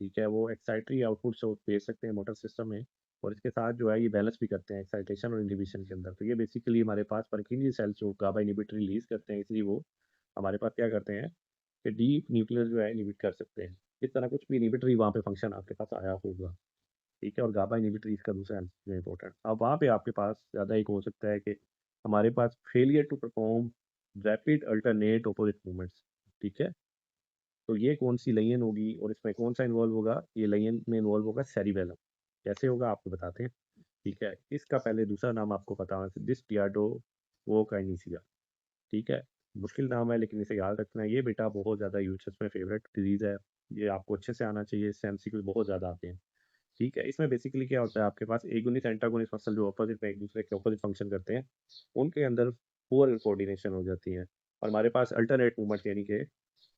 ठीक है, वो एक्साइटरी आउटपुट से भेज सकते हैं मोटर सिस्टम में, और इसके साथ जो है ये बैलेंस भी करते हैं एक्साइटेशन और इनहिबिशन के अंदर। तो ये बेसिकली हमारे पास परकिंजी सेल्स जो गाबा इनहिबिटर रिलीज करते हैं, इसलिए वो हमारे पास क्या करते हैं कि डीप न्यूक्लियर जो है इनहिबिट कर सकते हैं। इस तरह कुछ भी इनहिबिटरी वहाँ पे फंक्शन आपके पास आया होगा, ठीक है? और गाबा इनहिबिटरी इसका दूसरा जो इंपॉर्टेंट, अब वहाँ पे आपके पास ज़्यादा एक हो सकता है कि हमारे पास failure to perform rapid alternate opposite movements, ठीक है? तो ये कौन-सी लाइन होगी और इसमें कौन-सा इन्वॉल्व होगा? ये लाइन में इन्वॉल्व होगा सेरिबेलम। कैसे होगा आपको बताते हैं, ठीक है? इसका पहले दूसरा नाम आपको पता होना चाहिए, डिस्टियाडो वो काइनेसिया, ठीक है? मुश्किल नाम है लेकिन इसे याद रखना है। ये बेटा बहुत ज़्यादा यूजुअर्स में फेवरेट डिज़ीज़ है। ये आपको अच्छे से आना चाहिए, इससे एमसीक्यू बहुत ज़्यादा आते हैं, ठीक है? इसमें बेसिकली क्या होता है आपके पास एगोनिस्ट एंटागोनिस्ट मसल जो अपोजिट में एक-दूसरे के अपोजिट फंक्शन करते हैं, उनके अंदर पुअर कोऑर्डिनेशन हो जाती है, और हमारे पास अल्टरनेट मूवमेंट यानी कि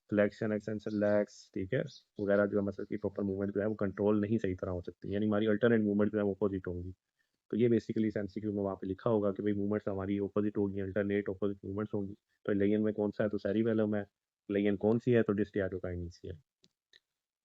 फ्लेक्शन, एक्सटेंशन, लेग्स, ठीक है, वगैरह जो है मसल की प्रॉपर मूवमेंट जो है वो कंट्रोल नहीं सही तरह हो सकती, यानी हमारी अल्टरनेट मूवमेंट जो है वो अपोजिट होंगी। तो ये बेसिकली इस एमसीक्यू में वहाँ पे लिखा होगा कि भाई मूवमेंट्स हमारी अपोजिट होगी, अल्टरनेट अपोजिट मूवमेंट्स होंगी। तो लेगियन में कौन सा है, तो सेरिबेलम है। लेगियन कौन सी है, तो डिस्क याडोकाइनेसिस है।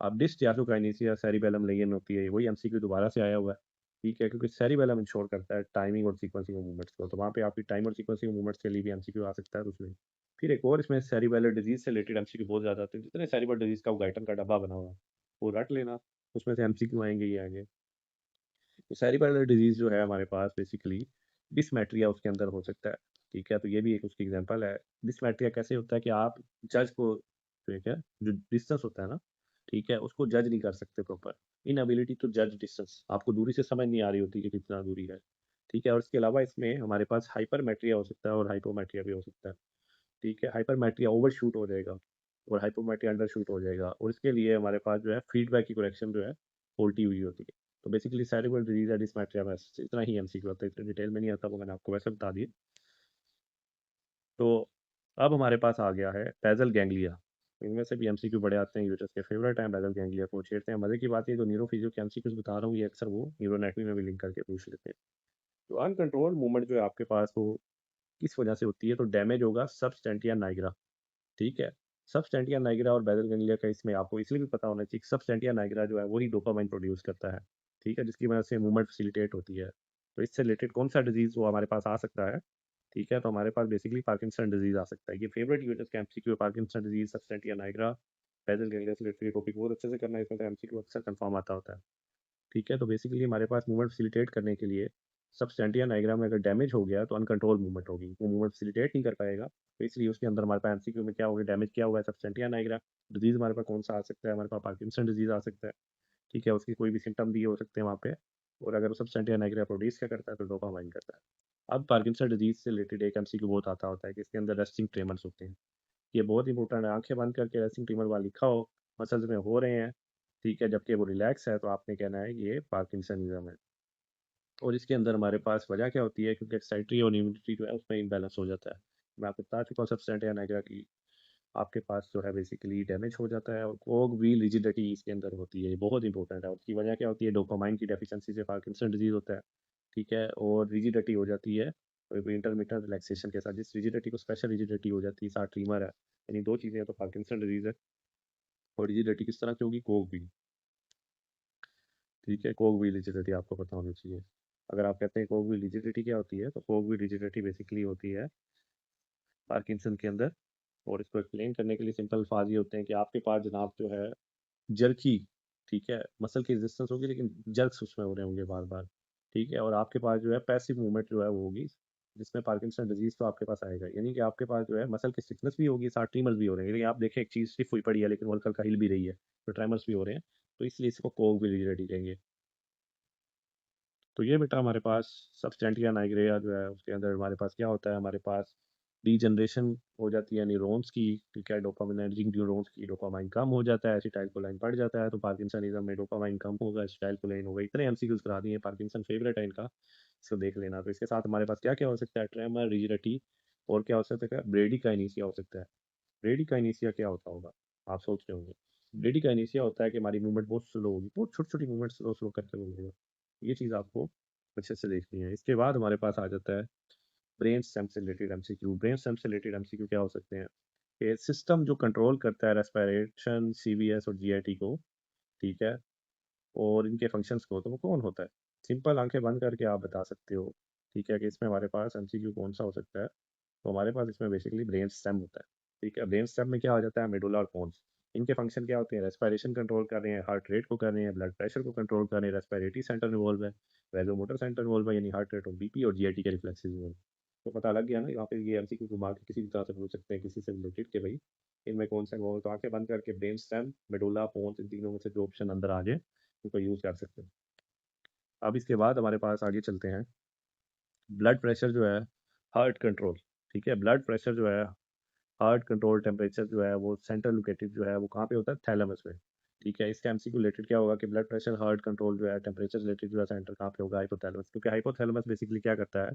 अब डिस्क याडोकाइनेसिस सेरिबेलम लेगियन होती है, वही एमसीक्यू दोबारा से आया हुआ है, ठीक है? क्योंकि सेरिबेलम इंश्योर करता है टाइमिंग और सीक्वेंसिंग ऑफ मूवमेंट्स को, तो वहाँ पे आपकी टाइम और सीक्वेंसिंग ऑफ मूवमेंट्स के लिए भी एमसीक्यू आ सकता है, तो उसमें फिर एक और इसमें सेरिबेलर डिजीज से रिलेटेड एमसीक्यू बहुत ज़्यादा आते हैं। जितने सेरिबल डिजीज का वो गाइटन का डब्बा बना हुआ है, वो रट लेना, उसमें से एमसीक्यू आएँगे ही आएँगे। तो सेरिबेलर डिजीज़ जो है हमारे पास बेसिकली डिस्मेट्रिया उसके अंदर हो सकता है, ठीक है? तो ये भी एक उसकी एग्ज़ाम्पल है। डिस्मेट्रिया कैसे होता है कि आप जज को, ठीक है, जो डिस्टेंस होता है ना, ठीक है, उसको जज नहीं कर सकते प्रॉपर। इनएबिलिटी टू जज डिस्टेंस, आपको दूरी से समझ नहीं आ रही होती कि कितना दूरी है, ठीक है? और इसके अलावा इसमें हमारे पास हाइपरमेट्रिया हो सकता है और हाइपोमेट्रिया भी हो सकता है, ठीक है? हाइपरमेट्रिया ओवरशूट हो जाएगा और हाइपोमेट्रिया अंडरशूट हो जाएगा, और इसके लिए हमारे पास जो है फीडबैक की करेक्शन जो है उल्टी हुई होती है। तो बेसिकली सेरेब्रल डिजीज है डिस्मेट्रिया, बस इतना ही एमसीक्यू आता है, इतने डिटेल में नहीं आता, वो मैंने आपको वैसे बता दिए। तो अब हमारे पास आ गया है बेसल गैंग्लिया। इनमें से भी एमसीक्यू बड़े आते हैं, यूजर्स के फेवरेट हैं, बेसल गैंग्लिया को छेड़ते हैं। मजे की बात है जो न्यूरोफिजियो के एमसीक्यूज बता रहा हूँ, ये अक्सर वो न्यूरोएनाटमी में भी लिंक करके पूछ लेते हैं। तो अनकंट्रोल मूवमेंट जो है आपके पास वो किस वजह से होती है, तो डैमेज होगा सबस्टेंटिया नाइग्रा, ठीक है? सबस्टेंटिया नाइग्रा और बेसल गैंग्लिया का इसमें आपको इसलिए भी पता होना चाहिए कि सबस्टेंटिया नाइग्रा जो है वही डोपामाइन प्रोड्यूस करता है, ठीक है? जिसकी वजह से मूवमेंट फैसिलिटेट होती है। तो इससे रिलेटेड कौन-सा डिज़ीज़ वो हमारे पास आ सकता है, ठीक है? तो हमारे पास बेसिकली पार्किंसन डिज़ीज़ आ सकता है। ये फेवरेट यूजर्स का एमसीक्यू है, Parkinson disease, substantia nigra, basal ganglia से रिलेटेड टॉपिक बहुत अच्छे से करना है, इसमें तो एमसीक्यू अक्सर कन्फर्म आता होता है। ठीक है? तो बेसिकली हमारे पास मूवमेंट फैसिलिटेट करने के लिए सबस्टेंटिया नाइग्रा में अगर डैमेज हो गया तो अनकंट्रोल मूवमेंट होगी, वो मूवमेंट फैसिलिटेट नहीं कर पाएगा। तो इसलिए उसके अंदर हमारे पास एमसीक्यू में क्या हो गया, डैमेज किया हुआ है सबस्टेंटिया नाइग्रा। डिजीज़ हमारे पास कौन-सा आ सकता है, हमारे पास पार्किंसन डिजीज़ आ सकता है, ठीक है? उसके कोई भी सिम्पटम दिए हो सकते हैं वहाँ पे, और अगर वो सबस्टेंटिया नाइग्रा प्रोड्यूस क्या करता है, तो डोपामाइन करता है। अब पार्किंसन डिजीज़ से रिलेटेड एक एमसीक्यू बहुत आता होता है कि इसके अंदर रेस्टिंग ट्रेमर्स होते हैं। ये बहुत इंपॉर्टेंट है, आँखें बंद करके रेस्टिंग ट्रिमर वहाँ लिखा हो, मसल्स में हो रहे हैं, ठीक है, जबकि वो रिलैक्स है, तो आपने कहना है ये पार्किंसनिज़्म है। और इसके अंदर हमारे पास वजह क्या होती है, क्योंकि एक्साइटरी और इम्यूनिटी जो है उसमें इम्बैलेंस हो जाता है। मैं आपको बता चुका हूँ सबस्टेंटिया नाइग्रा की आपके पास जो है बेसिकली डैमेज हो जाता है, और कोग भी रिजिडिटी इसके अंदर होती है, ये बहुत इंपॉर्टेंट है। उसकी वजह क्या होती है? डोपामाइन की डेफिशिएंसी से पार्किंसन डिजीज होता है, ठीक है, और रिजिडिटी हो जाती है इंटरमिटेंट रिलैक्सेशन के साथ। जिस रिजिडिटी को स्पेशल रिजिडिटी हो जाती है, साथ ट्रीमर है, यानी दो चीज़ें हैं, तो पार्किंसन डिजीज है। और रिजिडिटी किस तरह की होगी? कोग भी, ठीक है, कोग भी रिजिडिटी आपको पता होनी चाहिए। अगर आप कहते हैं कोग भी रिजिडिटी क्या होती है, तो कोग भी रिजिडिटी बेसिकली होती है पार्किंसन के अंदर। और इसको एक्सप्लेन करने के लिए सिंपल अल्फाज ये होते हैं कि आपके पास जनाब जो है जर्की, ठीक है, मसल की रेजिस्टेंस होगी लेकिन जर्क्स उसमें हो रहे होंगे बार बार, ठीक है, और आपके पास जो है पैसिव मूवमेंट जो है वो होगी, जिसमें पार्किंसन डिजीज तो आपके पास आएगा। यानी कि आपके पास जो है मसल की स्टिफनेस भी होगी, साथ ट्रीमर्स भी हो रहे हैं। लेकिन आप देखें एक चीज़ स्टिफ हुई पड़ी है लेकिन वो हल्का हल्का हिल भी रही है, तो ट्रेमर्स भी हो रहे हैं, तो इसलिए इसको कोग भी रिजिडिटी कहेंगे। तो ये बेटा हमारे पास सबस्टेंटिया नाइग्रेया जो है उसके अंदर हमारे पास क्या होता है? हमारे पास डीजनरेशन हो जाती है न्यूरॉन्स की, ठीक है, डोपामिनर्जिक न्यूरॉन्स की, डोपामाइन कम हो जाता है, एसिटाइलकोलाइन बढ़ जाता है, तो पार्किंसनिज्म में डोपामाइन कम होगा, एसिटाइलकोलाइन होगा। इतने एमसीक्यूज करा दिए, पार्किंसन फेवरेट है इनका, इसको देख लेना। तो इसके साथ हमारे पास क्या क्या हो सकता है? ट्रेमर, रिजिडिटी, और क्या हो सकता है? ब्रेडिकाइनेसिया हो सकता है। ब्रेडिकाइनेसिया क्या होता होगा? आप सोच रहे होंगे। ब्रेडिकाइनेसिया होता है कि हमारी मूवमेंट बहुत स्लो होगी, बहुत छोटी छोटी मूवमेंट स्लो स्लो करके होगी। ये चीज़ आपको अच्छे से देखनी है। इसके बाद हमारे पास आ जाता है ब्रेन स्टेम से रिलेटेड एमसीक्यू। ब्रेन स्टेम से रिलेटेड एमसीक्यू क्या हो सकते हैं? कि सिस्टम जो कंट्रोल करता है रेस्पिरेशन, सीवीएस और जीआईटी को, ठीक है, और इनके फंक्शंस को, तो वो कौन होता है? सिंपल आंखें बंद करके आप बता सकते हो, ठीक है, कि इसमें हमारे पास एमसीक्यू कौन सा हो सकता है। तो हमारे पास इसमें बेसिकली ब्रेन स्टेम होता है, ठीक है। ब्रेन स्टेम में क्या हो जाता है? मेडुला और पोन्स। इनके फंक्शन क्या होते हैं? रेस्पिरेशन कंट्रोल कर रहे हैं, हार्ट रेट को कर रहे हैं, ब्लड प्रेशर को कंट्रोल कर रहे हैं, रेस्पिरेटरी सेंटर इन्वॉल्व है, वैजोमोटर सेंटर इन्वॉल्व है, यानी हार्ट रेट और बीपी और जीआईटी के रिफ्लेक्सेस इन्वॉल्व। तो पता लग गया ना, यहाँ पे ये एमसीक्यू घुमा के किसी भी तरह से पूछ सकते हैं किसी से रिलेटेड कि भाई इनमें कौन सा इन्वॉल्व। तो आंखें बंद करके ब्रेन स्टेम, मेडुला, पोन्स, इन तीनों में से जो ऑप्शन अंदर आ जाए उनको यूज कर सकते हैं। अब इसके बाद हमारे पास आगे चलते हैं, ब्लड प्रेशर जो है, हार्ट कंट्रोल, ठीक है, ब्लड प्रेशर जो है, हार्ट कंट्रोल, टेम्परेचर जो है वो सेंट्रल लोकेटेड जो है वो कहाँ पे होता है? थैलेमस में, ठीक है। इसके एमसीक्यू रिलेटेड क्या होगा कि ब्लड प्रेशर, हार्ट कंट्रोल जो है, टेम्परेचर रिलेटेड जो है सेंटर कहाँ पे होगा? हाइपोथैलेमस, क्योंकि हाइपोथैलेमस बेसिकली क्या करता है?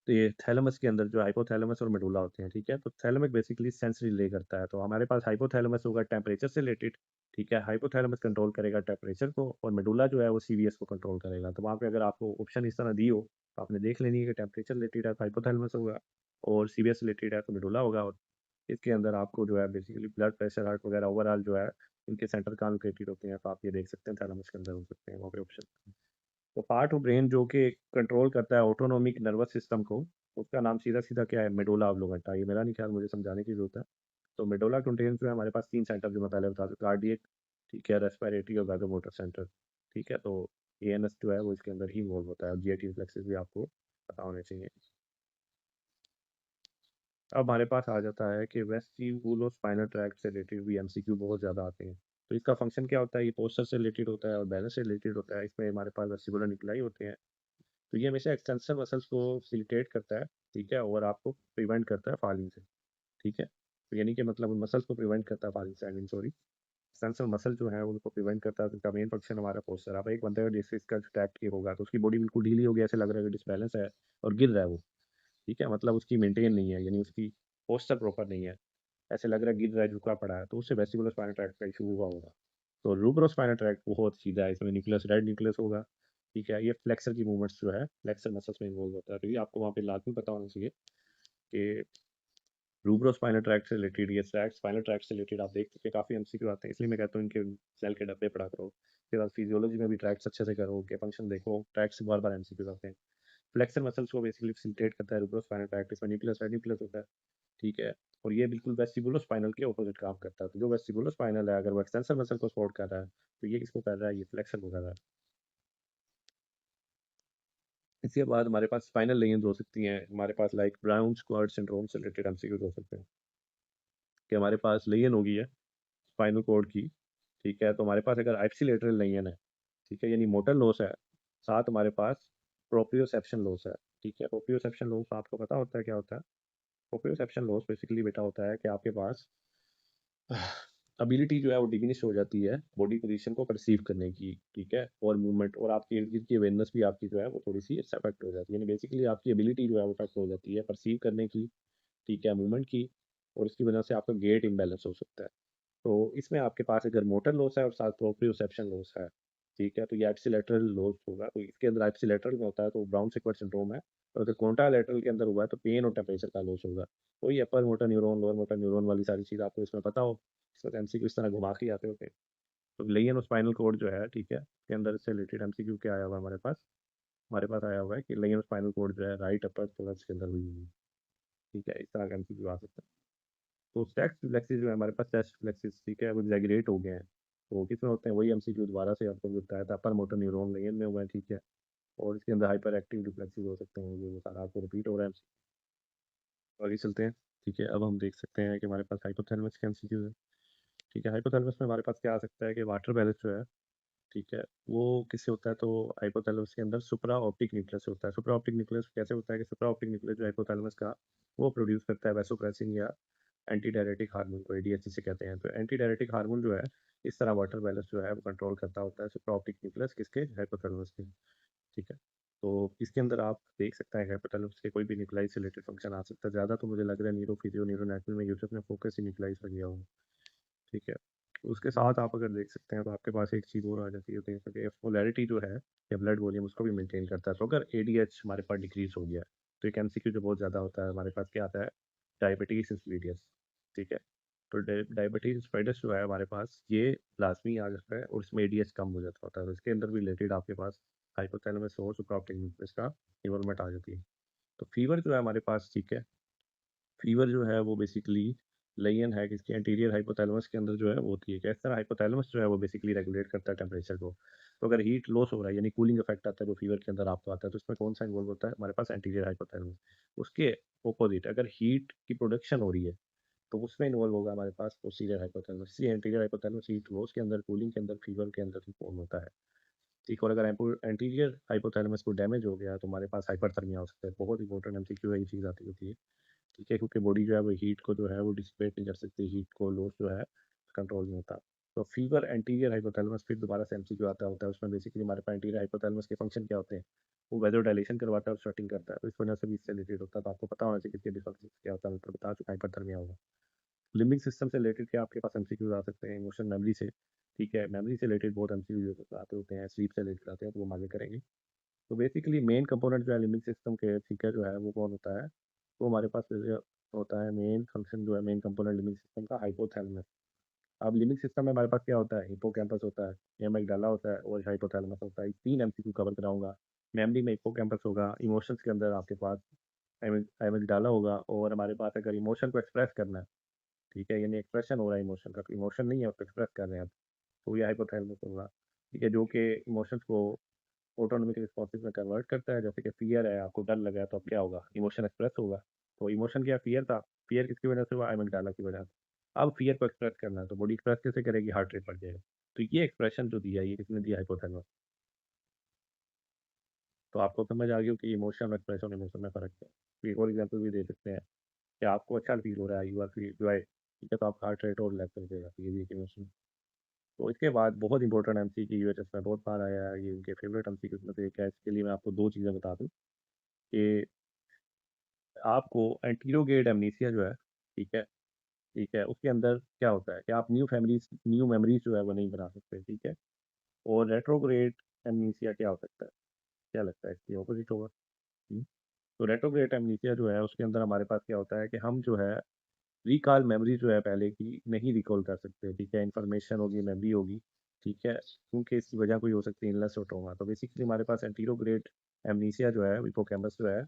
तो ये थैलेमस के अंदर जो हाइपोथैलेमस और मेडुला होते हैं, ठीक है, तो थैलेमिक बेसिकली सेंस रिले करता है। तो हमारे पास हाइपोथैलेमस होगा टेम्परेचर से रिलेटेड, ठीक है, हाइपोथैलेमस कंट्रोल करेगा टेम्परेचर को, और मेडुला जो है वो सीवीएस को कंट्रोल करेगा। तो वहाँ पे अगर आपको ऑप्शन इस तरह दी हो तो आपने देख लेनी है कि टेम्परेचर रिलेटेड है तो हाइपोथैलेमस होगा, और सीवीएस रिलेटेड है तो मेडुला होगा। और इसके अंदर आपको जो है बेसिकली ब्लड प्रेशर, हार्ट वगैरह ओवरऑल जो है इनके सेंटर कहाँ लोकेटेड होते हैं, तो आप ये देख सकते हैं थैलेमस के अंदर हो सकते हैं वहाँ पे ऑप्शन। तो पार्ट ऑफ ब्रेन जो कि कंट्रोल करता है ऑटोनोमिक नर्वस सिस्टम को, उसका नाम सीधा सीधा क्या है? Medulla oblongata. ये मेरा नहीं ख्याल, मुझे समझाने की जरूरत है। तो मेडुला कंटेन्स जो है हमारे पास तीन सेंटर, जो मैं पहले बता दूं, कार्डियक, ठीक है, रेस्पिरेटरी और वैगोमोटर सेंटर, ठीक है। तो एएनएस जो है वो इसके अंदर ही इन्वॉल्व होता है, और जीआईटी रिफ्लेक्सेस भी आपको पता होने चाहिए। अब हमारे पास आ जाता है कि वेस्टिबुलोस्पाइनल ट्रैक्ट से रिलेटेड भी एमसीक्यू बहुत ज़्यादा आते हैं। तो इसका फंक्शन क्या होता है? ये पोस्चर से रिलेटेड होता है और बैलेंस से रिलेटेड होता है। इसमें हमारे पास वेस्टिबुलर निकलाई होते हैं, तो ये हमेशा एक्सटेंसर मसल्स को फैसिलिटेट करता है, ठीक है, और आपको प्रिवेंट करता है फॉलिंग से, ठीक है। तो यानी कि मतलब उन मसल्स को प्रिवेंट करता है फॉलिंग से, I mean sorry, extensor muscle जो है उनको प्रिवेंट करता है। तो इनका मेन फंक्शन हमारा पोस्चर। अब एक बंदे का जैसे इसका जो ट्रैक्ट की होगा तो उसकी बॉडी बिल्कुल ढीली हो गई, ऐसे लग रहा है कि डिसबैलेंस है और गिर रहा है वो, ठीक है, मतलब उसकी मेंटेन नहीं है, यानी उसकी पोस्चर प्रॉपर नहीं है, ऐसे लग रहा है गिर रहा है, झुका पड़ा है, तो उससे वेस्टिबुलर स्पाइनल ट्रैक्ट का इशू हुआ होगा। तो रूब्रोस्पाइनल ट्रैक्ट बहुत सीधा है, इसमें न्यूक्लियस, रेड न्यूक्लियस होगा, ठीक है। ये फ्लेक्सर की मूवमेंट्स जो है फ्लेक्सर मसल्स में इन्वॉल्व होता है, तो ये आपको वहाँ पे लाजमी पता होना चाहिए कि रूब्रोस्पाइनल ट्रैक्ट से रिलेटेड, ये ट्रैक्ट स्पाइनल ट्रैक्ट से रिलेटेड आप देख सकते हैं काफ़ी एमसीक्यू आते हैं, इसलिए मैं कहता हूँ इनके सेल के डब्बे पढ़ा करो। फिर बाद फिजियोलॉजी में भी ट्रैक्ट्स अच्छे से करो, के फंक्शन देखो, ट्रैक्ट से बार बार एमसीक्यू आते हैं। फ्लेक्सर मसल्स को बेसिकली फैसिलिटेट करता है रूब्रोस्पाइनल ट्रैक्ट, इसमें न्यूक्लियस, रेड न्यूक्लियस होता है, ठीक है। और ये बिल्कुल वेस्टिबुलोस्पाइनल के ऑपोजिट काम करता है। तो जो वेस्टिबुलोस्पाइनल है, अगर वो एक्सटेंसर मसल को सपोर्ट कर रहा है तो ये किसको कर रहा है? ये फ्लेक्सर को कर रहा है। इसके बाद हमारे पास स्पाइनल लेयर्स हो सकती हैं, हमारे पास लाइक ब्राउन स्क्वाड सिंड्रोम से रिलेटेड एमसीक्यूज हो सकते हैं, कि हमारे पास लेयन होगी है स्पाइनल कॉर्ड की, ठीक है। तो हमारे पास अगर आइप्सिलेटरल लेयन है, ठीक है, यानी मोटर लॉस है, साथ हमारे पास प्रोप्रियोसेप्शन लॉस है, ठीक है। प्रोप्रियोसेप्शन लॉस आपको पता होता है क्या होता है? प्रोप्रियोसेप्शन लॉस बेसिकली बेटा होता है कि आपके पास एबिलिटी जो है वो डिमिनिश हो जाती है बॉडी पोजीशन को परसीव करने की, ठीक है, और मूवमेंट, और आपकी इर्द गिर्द की अवेयरनेस भी आपकी जो है वो थोड़ी सी अफेक्ट हो जाती है, यानी बेसिकली आपकी एबिलिटी जो है वो अफेक्ट हो जाती है परसीव करने की, ठीक है, मूवमेंट की, और इसकी वजह से आपका गेट इम्बैलेंस हो सकता है। तो इसमें आपके पास अगर मोटर लॉस है और साथ प्रोप्रियोसेप्शन लॉस है, ठीक है, तो ये एप्सिलेटरल लॉस होगा। तो इसके अंदर एप्सिलेटरल में होता है तो ब्राउन सिक्वेट सिंड्रोम है, और अगर कॉन्ट्रालैटरल के अंदर हुआ है तो पेन और टेम्परेचर का लॉस होगा। वही upper motor neuron, lower motor neuron वाली सारी चीज़ आपको इसमें पता हो, इसमें तो एमसीक्यू इस तरह घुमा के आते होते हैं। तो लेयन और स्पाइनल कॉर्ड जो है, ठीक है, इसके अंदर इससे रिलेटेड एमसीक्यू क्या आया हुआ है हमारे पास आया हुआ है कि लेयन और स्पाइनल कॉर्ड जो है राइट अपर थोरैक्स के अंदर हुई हुई है, ठीक है, इस तरह का एमसीक्यू आ सकता है। तो स्टैक्स रिफ्लेक्सेस जो है हमारे पास, चेस्ट रिफ्लेक्सेस, ठीक है, वो एग्जैगरेट हो गए हैं। तो किसमें होते हैं, वही एमसीक्यू दोबारा से आपको जो बताया था, अपर मोटर न्यूरॉन लेन में हुआ है, ठीक है, और इसके अंदर हाइपर एक्टिव रिफ्लेक्सेस हो सकते हैं, वो सारा आपको रिपीट हो रहा है। आगे चलते हैं, ठीक है, अब हम देख सकते हैं कि हमारे पास हाइपोथैलेमस के एमसीक्यू है, ठीक है। हाइपोथैलेमस में हमारे पास क्या आ सकता है कि वाटर बैलेंस जो है, ठीक है, वो किससे होता है, तो हाइपोथैलेमस के अंदर सुप्रा ऑप्टिक न्यूक्लियस से होता है। सुप्रा ऑप्टिक न्यूक्लियस कैसे होता है कि सुप्रा ऑप्टिक न्यूक्लियस जो हाइपोथैलेमस का, वो प्रोड्यूस करता है वैसोप्रेसिन या एंटी डायरेटिक हार्मोन को, एडीएचसी से कहते हैं। तो एंटी डायरेटिक हार्मोन जो है, इस तरह वाटर बैलेंस जो है वो कंट्रोल करता होता है सुप्रा ऑप्टिक न्यूक्लियस किसके, हाइपोथैलेमस के, ठीक है। तो इसके अंदर आप देख सकते हैं हाइपोथैलेमस के कोई भी न्यूक्लाई से रिलेटेड फंक्शन आ सकता है। ज़्यादा तो मुझे लग रहा है न्यूरो फिजियो न्यूरो एनाटॉमी में यूसुफ ने फोकस ही न्यूक्लाई पर किया हुआ, ठीक है। उसके साथ आप अगर देख सकते हैं तो आपके पास एक चीज़ और आ जाती है, तो कि पोलैरिटी जो है या ब्लड वॉल्यूम उसको भी मेंटेन करता है। तो अगर एडीएच हमारे पास डिक्रीज हो गया, तो एक एमसीक्यू जो बहुत ज़्यादा होता है हमारे पास क्या आता है, डायबिटीज इंसिपिडियस, ठीक है। तो डायबिटीज इंसिपिडियस जो है हमारे पास, ये लाजमी आ जाता है और इसमें एडीएच कम हो जाता होता है। तो इसके अंदर भी रिलेटेड आपके पास हाइपोथैलेमस और सुप्राऑप्टिक न्यूक्लियस का इन्वॉल्वमेंट आ जाती है। तो फीवर जो है हमारे पास, ठीक है, फीवर जो है वो बेसिकली लेयन है किसके, एंटीरियर हाइपोथैलेमस के अंदर जो है वो होती है। किस तरह हाइपोथैलेमस जो है वो बेसिकली रेगुलेट करता है टेम्परेचर को। तो अगर हीट लॉस हो रहा है यानी कूलिंग इफेक्ट आता है जो फीवर के अंदर आपको आता है, तो इसमें कौन सा इन्वॉल्व होता है, हमारे पास एंटीरियर हाइपोथैलेमस। उसके ऑपोजिट अगर हीट की प्रोडक्शन हो रही है, तो उसमें इन्वॉल्व होगा हमारे पास पोस्टीरियर हाइपोथैलेमस। इसलिए एंटीरियर हाइपोथैलेमस हीट लॉस के अंदर, कूलिंग के अंदर, फीवर के अंदर इन्वॉल्व होता है, ठीक। और अगर एंटीरियर हाइपोथैलेमस को डैमेज हो गया तो हमारे पास हाइपरथर्मिया हो सकता है। बहुत इंपॉर्टेंट एमसीक्यू है, ये चीज़ आती होती है, ठीक है, क्योंकि बॉडी जो है वो हीट को जो है वो डिसिपेट नहीं कर सकती, हीट को लॉस जो है कंट्रोल नहीं होता। तो फीवर एंटीरियर हाइपोथैलेमस, फिर दोबारा से एमसीक्यू आता होता है, उसमें बेसिकली हमारे पास एंटीरियर हाइपोथैलेमस के फंक्शन क्या होते हैं, वो वेदर डायलेशन करवाता है और स्वेटिंग करता है, तो इस वजह से भी इससे रिलेटेड होता है। तो आपको पता होना चाहिए कि डिफरेंस क्या होता है, मतलब बता चुका हाइपरथर्मिया होगा। लिम्बिक सिस्टम से रिलेटेड क्या आपके पास एमसीक्यूज आ सकते हैं, इमोशन मेमोरी से, ठीक है, मेमोरी से रिलेटेड बहुत एमसीक्यूज आते होते हैं, स्लीप से रिलेटेड आते हैं, तो वो हम आगे करेंगे। तो बेसिकली मेन कंपोनेंट जो है लिम्बिक सिस्टम के, ठीक है, जो है वो कौन होता है, तो हमारे पास होता है मेन फंक्शन जो है, मेन कंपोनेंट लिम्बिक सिस्टम का, हाइपोथैलेमस। अब लिम्बिक सिस्टम में हमारे पास क्या होता है, हिप्पोकैम्पस होता है, एमिगडाला होता है और हाइपोथैलेमस होता है। 3 एमसीक्यू कवर कराऊंगा। मेमोरी में हिप्पोकैम्पस होगा, इमोशंस के अंदर आपके पास एमिगडाला होगा, और हमारे पास अगर इमोशन को एक्सप्रेस करना है, ठीक है, यानी एक्सप्रेशन हो रहा है इमोशन का, इमोशन नहीं है उसको एक्सप्रेस कर रहे हैं आप, तो ये हाइपोथैलेमस होगा, ठीक है, जो कि इमोशंस को ऑटोनॉमिक रिस्पॉन्सेज में कन्वर्ट करता है। जैसे कि फियर है, आपको डर लगा है, तो अब क्या होगा, इमोशन एक्सप्रेस होगा। तो इमोशन क्या, फियर था, फियर किसकी वजह से हुआ, एमिगडाला की वजह से। अब फियर को एक्सप्रेस करना है तो बॉडी एक्सप्रेस कैसे करेगी, हार्ट रेट बढ़ जाएगा। तो ये एक्सप्रेशन जो दिया, ये किसने दिया, हाइपोथैलेमस। तो आपको समझ आ गई हो कि इमोशन और एक्सप्रेशन, इमोशन में फर्क है। तो एक और एग्जाम्पल भी दे सकते हैं कि आपको अच्छा फील हो रहा है, यू आर फील जॉय, ठीक है, तो आपका हार्ट रेट और रिलैक्स कर देगा, तो ये भी एक इमोशन। तो इसके बाद बहुत इंपॉर्टेंट एमसी की यूएचएस में बहुत बार आया है, ये उनके फेवरेट एमसी में से एक है। इसके लिए मैं आपको दो चीज़ें बता दूं कि आपको एंटीरोगेट एमनीसिया जो है, ठीक है, ठीक है, उसके अंदर क्या होता है कि आप न्यू मेमोरीज जो है वो नहीं बना सकते, ठीक है। और रेट्रोग्रेड एमनीसिया क्या हो सकता है, क्या लगता है, इसकी ऑपोजिट होगा। हम्म? तो रेट्रोग्रेड एमनीसिया जो है उसके अंदर हमारे पास क्या होता है कि हम जो है रिकॉल मेमोरी जो है पहले की नहीं रिकॉल कर सकते, ठीक है, इन्फॉर्मेशन होगी, मेमोरी होगी, ठीक है, क्योंकि इसकी वजह कोई हो सकती है इलनेस और ट्रॉमा। तो बेसिकली हमारे पास एंटीरोग्रेड एमनीसिया जो है, हिप्पोकैम्पस जो है,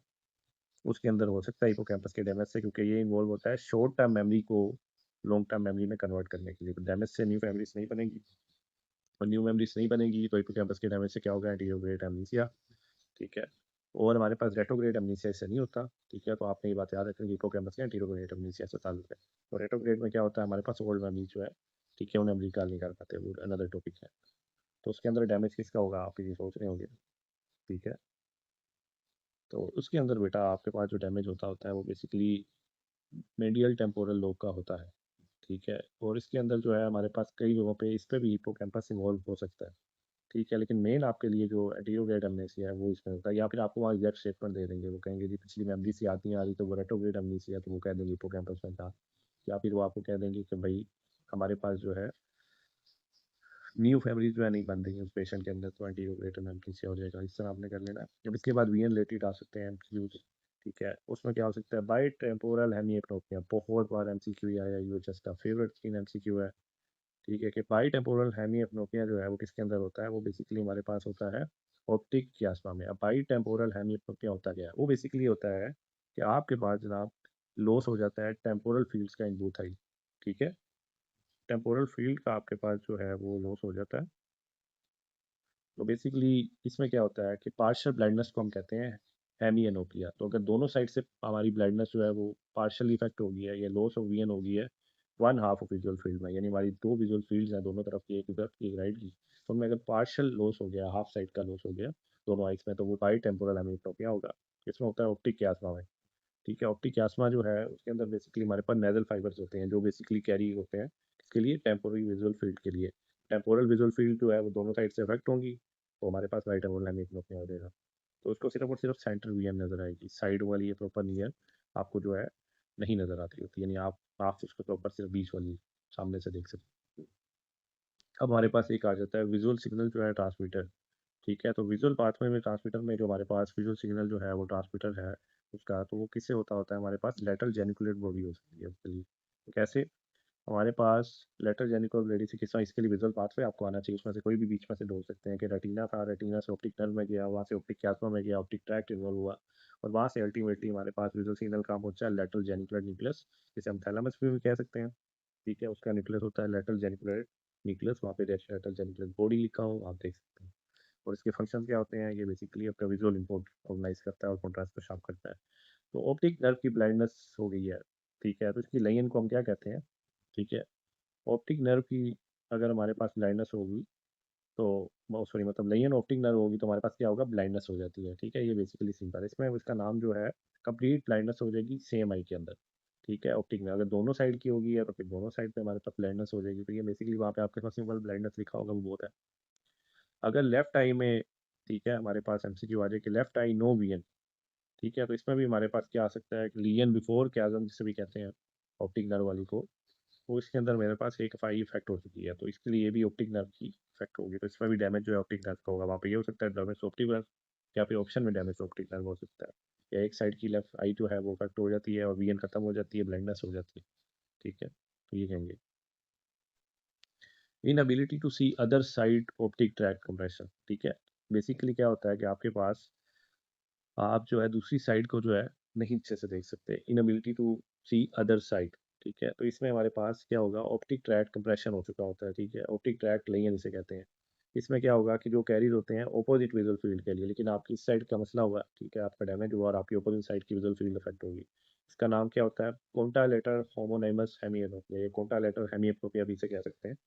उसके अंदर हो सकता है हिप्पोकैम्पस के डैमेज से, क्योंकि ये इन्वॉल्व होता है शॉर्ट टर्म मेमोरी को लॉन्ग टर्म मेमोरी में कन्वर्ट करने के लिए। तो डैमेज से न्यू मेमोरीज नहीं बनेगी, और न्यू मेमोरीज नहीं बनेगी तो हिप्पोकैम्पस के डैमेज से क्या होगा, एंटीरोग्रेड एमनीसिया, ठीक है। और हमारे पास रेट्रोग्रेड एमनीसिया इससे नहीं होता, ठीक है। तो आपने ये बात याद रखनी, हिप्पोकैम्पस के एंटीरोग्रेड एमनीसिया से ताल्लुक है। तो रेट्रोग्रेड में क्या होता है, हमारे पास ओल्ड मेमोरी जो है, ठीक है, उन्हें हम रिकॉल नहीं कर पाते, वो अनदर टॉपिक है। तो उसके अंदर डैमेज किसका होगा, आप ये सोच रहे होंगे, ठीक है। तो उसके अंदर बेटा आपके पास जो डैमेज होता होता है वो बेसिकली मीडियल टेम्पोरल लोब का होता है, ठीक है। और इसके अंदर जो है हमारे पास कई लोगों पे इस पे भी हिप्पोकैम्पस इन्वॉल्व हो सकता है, ठीक है। लेकिन मेन आपके लिए जो एंटीरोग्रेड अमनेसिया है वो इसमें होता है, या फिर आपको वहाँ एग्जैक्ट स्टेटमेंट दे देंगे, वो कहेंगे जी पिछली मेमोरी से याद नहीं आ रही, तो वो रेट्रोग्रेड अमनेसिया, तो वो कह देंगे हिप्पोकैम्पस में था, या फिर वो आपको कह देंगे कि भाई हमारे पास जो है न्यू फैमिली जो है नहीं बन रही है उस पेशेंट के अंदर, तो एंटीकोगुलेटिव एनाल्जेसिया हो जाएगा। इस तरह आपने कर लेना है। अब इसके बाद वीएन रिलेटेड आ सकते हैं एमसीक्यूज। ठीक है, उसमें क्या हो सकता है, बाई टेम्पोरल हेमिएप्नोपिया, बहुत बार एमसीक्यू आया, यूएचएस का फेवरेट तीन एमसीक्यू है। ठीक है, कि बाई टेम्पोरल हेमिएप्नोपिया जो है वो किसके अंदर होता है, वो बेसिकली हमारे पास होता है ऑप्टिक कियास्मा में। अब बाई टेम्पोरल हेमिएप्नोपिया होता क्या है, वो बेसिकली होता है कि आपके पास जनाब लॉस हो जाता है टेम्पोरल फील्ड्स का इन बोथ आई। ठीक है, टेम्पोरल फील्ड का आपके पास जो है वो लॉस हो जाता है। तो बेसिकली इसमें क्या होता है कि पार्शियल ब्लाइंडनेस को हम कहते हैं हेमिएनोपिया। तो अगर दोनों साइड से हमारी ब्लाइंडनेस जो है वो पार्शियल इफेक्ट हो गया है या लॉस ऑफ विजन हो गई है one half of visual field में, यानी हमारी दो विजुअल फील्ड्स हैं दोनों तरफ की, एक लेफ्ट की एक राइट की, तो उनमें अगर पार्शियल लॉस हो गया, हाफ साइड का लॉस हो गया दोनों आइस में, तो वो बाई टेम्पोरल हेमिएनोपिया होगा। इसमें होता है ऑप्टिक कियास्मा में। ठीक है, ऑप्टिक कियास्मा जो है उसके अंदर बेसिकली हमारे पास नेजल फाइबर्स होते हैं जो बेसिकली कैरी होते हैं इसके लिए टेम्पोररी विजुअल फील्ड के लिए। टेम्पोरल विजुअल फील्ड जो है वो दोनों साइड से अफेक्ट होंगी, तो हमारे पास राइट टेम्पोरल हेमिएनोपिया हो जाएगा। तो उसको सिर्फ और सिर्फ सेंट्रल वीएन नजर आएगी, साइड वाली ये प्रॉपर नियर आपको जो है नहीं नजर आती होती, यानी आप उसको प्रॉपर सिर्फ बीच वाली सामने से देख सकते हैं। अब हमारे पास एक आ जाता है विजुअल सिग्नल जो है ट्रांसमीटर। ठीक है, तो विजुअल पाथवे में ट्रांसमीटर में जो हमारे पास विजुअल सिग्नल जो है वो ट्रांसमीटर है उसका, तो वो किससे होता होता है, हमारे पास लेटरल जेनिकुलेट बॉडी हो सकती है उसके लिए। तो कैसे, हमारे पास लेटरल जेनिकुलर बॉडी से किस इसके लिए विजुअल पाथवे आपको आना चाहिए, उसमें से कोई भी बीच में से ढूंढ सकते हैं कि रेटिना था, रेटिना से ऑप्टिक नर्व में गया, वहाँ से ऑप्टिक कियास्मा में गया, ऑप्टिक ट्रैक्ट इन्वॉल्व हुआ, और वहाँ से अल्टीमेटली हमारे पास विजुअल सिग्नल कहाँ पहुंचा है, लेटरल जेनिकुलर न्यूक्लियस, जिसे हम थैलेमस भी कह सकते हैं। ठीक है, उसका न्यूक्लियस होता है लेटरल जेनिकुलर न्यूक्लियस, वहाँ पे लेटरल जेनिकुलर बॉडी लिखा हो आप देख सकते हैं। और इसके फंक्शन क्या होते हैं, ये बेसिकली अपना विजुअल इनपुट ऑर्गेनाइज करता है और कॉन्ट्रास्ट को शार्प करता है। तो ऑप्टिक नर्व की ब्लाइंडनेस हो गई है। ठीक है, तो इसकी लाइन को हम क्या कहते हैं। ठीक है, ऑप्टिक नर्व की अगर हमारे पास ब्लाइंडनेस होगी तो सॉरी मतलब लाइन ऑप्टिक नर्व होगी तो हमारे पास क्या होगा, ब्लाइंडनेस हो जाती है। ठीक है, ये बेसिकली सिंपल है, इसमें इसका नाम जो है कंप्लीट ब्लाइंडनेस हो जाएगी सेम आई के अंदर। ठीक है, ऑप्टिक नर्व अगर दोनों साइड की होगी है तो फिर दोनों साइड पे हमारे पास ब्लाइंडनेस हो जाएगी, तो ये बेसिकली वहाँ पे आपके पास सिंपल ब्लाइंडनेस लिखा होगा वो बहुत है। अगर लेफ्ट आई में, ठीक है, हमारे पास एमसीक्यू आ जाए कि लेफ्ट आई नो वीएन। ठीक है, तो इसमें भी हमारे पास क्या आ सकता है, लीजन बिफोर कैज़म जिसे भी कहते हैं ऑप्टिक नर्व वाली को, तो इसके अंदर मेरे पास एक फाई इफेक्ट हो चुकी है, तो इसके लिए भी ऑप्टिक नर्व की इफेक्ट होगी, तो इसमें भी डैमेज जो है ऑप्टिक नर्व का होगा। वहाँ पे ये हो सकता है डैमेज ऑप्टिक नर्व, या फिर ऑप्शन में डैमेज ऑप्टिक नर्व हो सकता है, या एक साइड की लेफ्ट आई जो है वो इफेक्ट हो जाती है और वीएन खत्म हो जाती है, ब्लाइंडनेस हो जाती है। ठीक है, तो ये कहेंगे inability to see other side optic tract compression. ठीक है, बेसिकली क्या होता है कि आपके पास आप जो है दूसरी साइड को जो है नहीं अच्छे से देख सकते, inability to see other side. ठीक है, तो इसमें हमारे पास क्या होगा, ऑप्टिक ट्रैक कंप्रेशन हो चुका होता है। ठीक है, ऑप्टिक ट्रैक लेयर जिसे कहते हैं, इसमें क्या होगा कि जो कैरियर होते हैं ऑपोजिट विजुअल फील्ड के लिए, लेकिन आपकी इस साइड का मसला हुआ, ठीक है, आपका डैमेज हुआ और आपकी ऑपोजिट साइड की विजुअल फील्ड इफेक्ट होगी। इसका नाम क्या होता है, कॉन्टालेटर होमोनाइमस हेमिएनोपिया, ये कॉन्टालेटर हेमिएनोपिया भी इसे कह सकते हैं।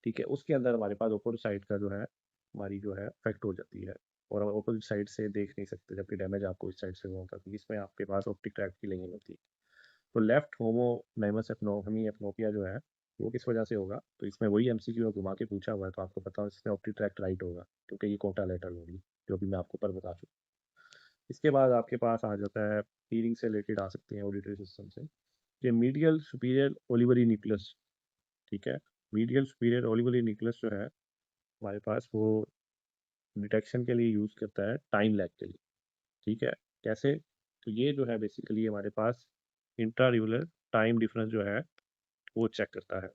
ठीक है, उसके अंदर हमारे पास अपोजिट साइड का जो है हमारी जो है अफेक्ट हो जाती है और हम अपोजिट साइड से देख नहीं सकते, जबकि डैमेज आपको इस साइड से हुआ होता है, क्योंकि इसमें आपके पास ऑप्टिक ट्रैक की लेंगे होती है। तो लेफ्ट होमोनाइमस एपनोमी एपनोपिया जो है वो किस वजह से होगा, तो इसमें वही एमसीक्यू घुमा के पूछा हुआ है, तो आपको पता हो इसमें ऑप्टिक ट्रैक राइट होगा क्योंकि ये कोटा लेटर होगी, जो भी मैं आपको पर बता चुका। इसके बाद आपके पास आ जाता है हीरिंग से रिलेटेड आ सकते हैं ऑडिटरी सिस्टम से, कि मीडियल सुपीरियर ओलिवरी न्यूक्लियस। ठीक है, मीडियल सुपीरियर ओलिवरी न्यूक्लियस जो है हमारे पास वो डिटेक्शन के लिए यूज़ करता है टाइम लैग के लिए। ठीक है, कैसे, तो ये जो है बेसिकली हमारे पास इंट्रा टाइम डिफरेंस जो है वो चेक करता है,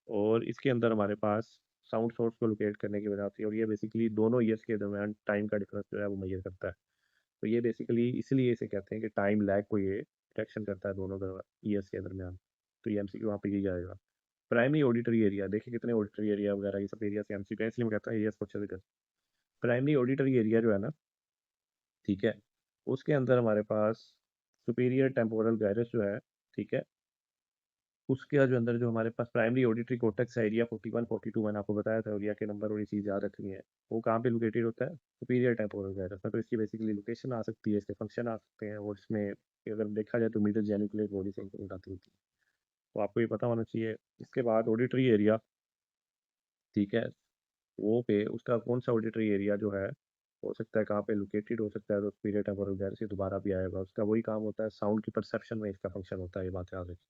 और इसके अंदर हमारे पास साउंड सोर्स को लोकेट करने की वजह होती है, और ये बेसिकली दोनों ईयर्स के दरमियान टाइम का डिफरेंस जो है वो मेजर करता है। तो ये बेसिकली इसलिए इसे कहते हैं कि टाइम लैग को ये डिटेक्शन करता है दोनों ईयर्स के दरमियान। तो ये एमसीक्यू वहाँ पे यही जाएगा। प्राइमरी ऑडिटरी एरिया, देखिए कितने ऑडिटरी एरिया वगैरह ये सब एरिया से एमसीक्यू है, इसलिए मैं कहता हूँ एरियाज को अच्छे से कर। प्राइमरी ऑडिटरी एरिया जो है ना, ठीक है, उसके अंदर हमारे पास सुपीरियर टेम्पोरल गायरस जो है, ठीक है, उसके जो अंदर जो हमारे पास प्राइमरी ऑडिटरी कोर्टेक्स एरिया 41 42 मैंने आपको बताया था, एरिया के नंबर और ये चीज़ याद रखनी है, वो कहाँ पे लोकेटेड होता है, सुपीरियर टेम्पोरल गायरस में। तो इसकी बेसिकली लोकेशन आ सकती है, इसके फंक्शन आ सकते हैं, और इसमें अगर देखा जाए तो मीडियल जेनिकुलेट बॉडी से इंक्लूड आती होती है, तो आपको ये पता होना चाहिए। इसके बाद ऑडिटरी एरिया, ठीक है, वो पे उसका कौन सा ऑडिटरी एरिया जो है हो सकता है कहाँ पे लोकेटेड हो सकता है, तो पीरियड टेम्पोरल गैर से दोबारा भी आएगा, उसका वही काम होता है, साउंड की परसेप्शन में इसका फंक्शन होता है, ये बात याद रखिए।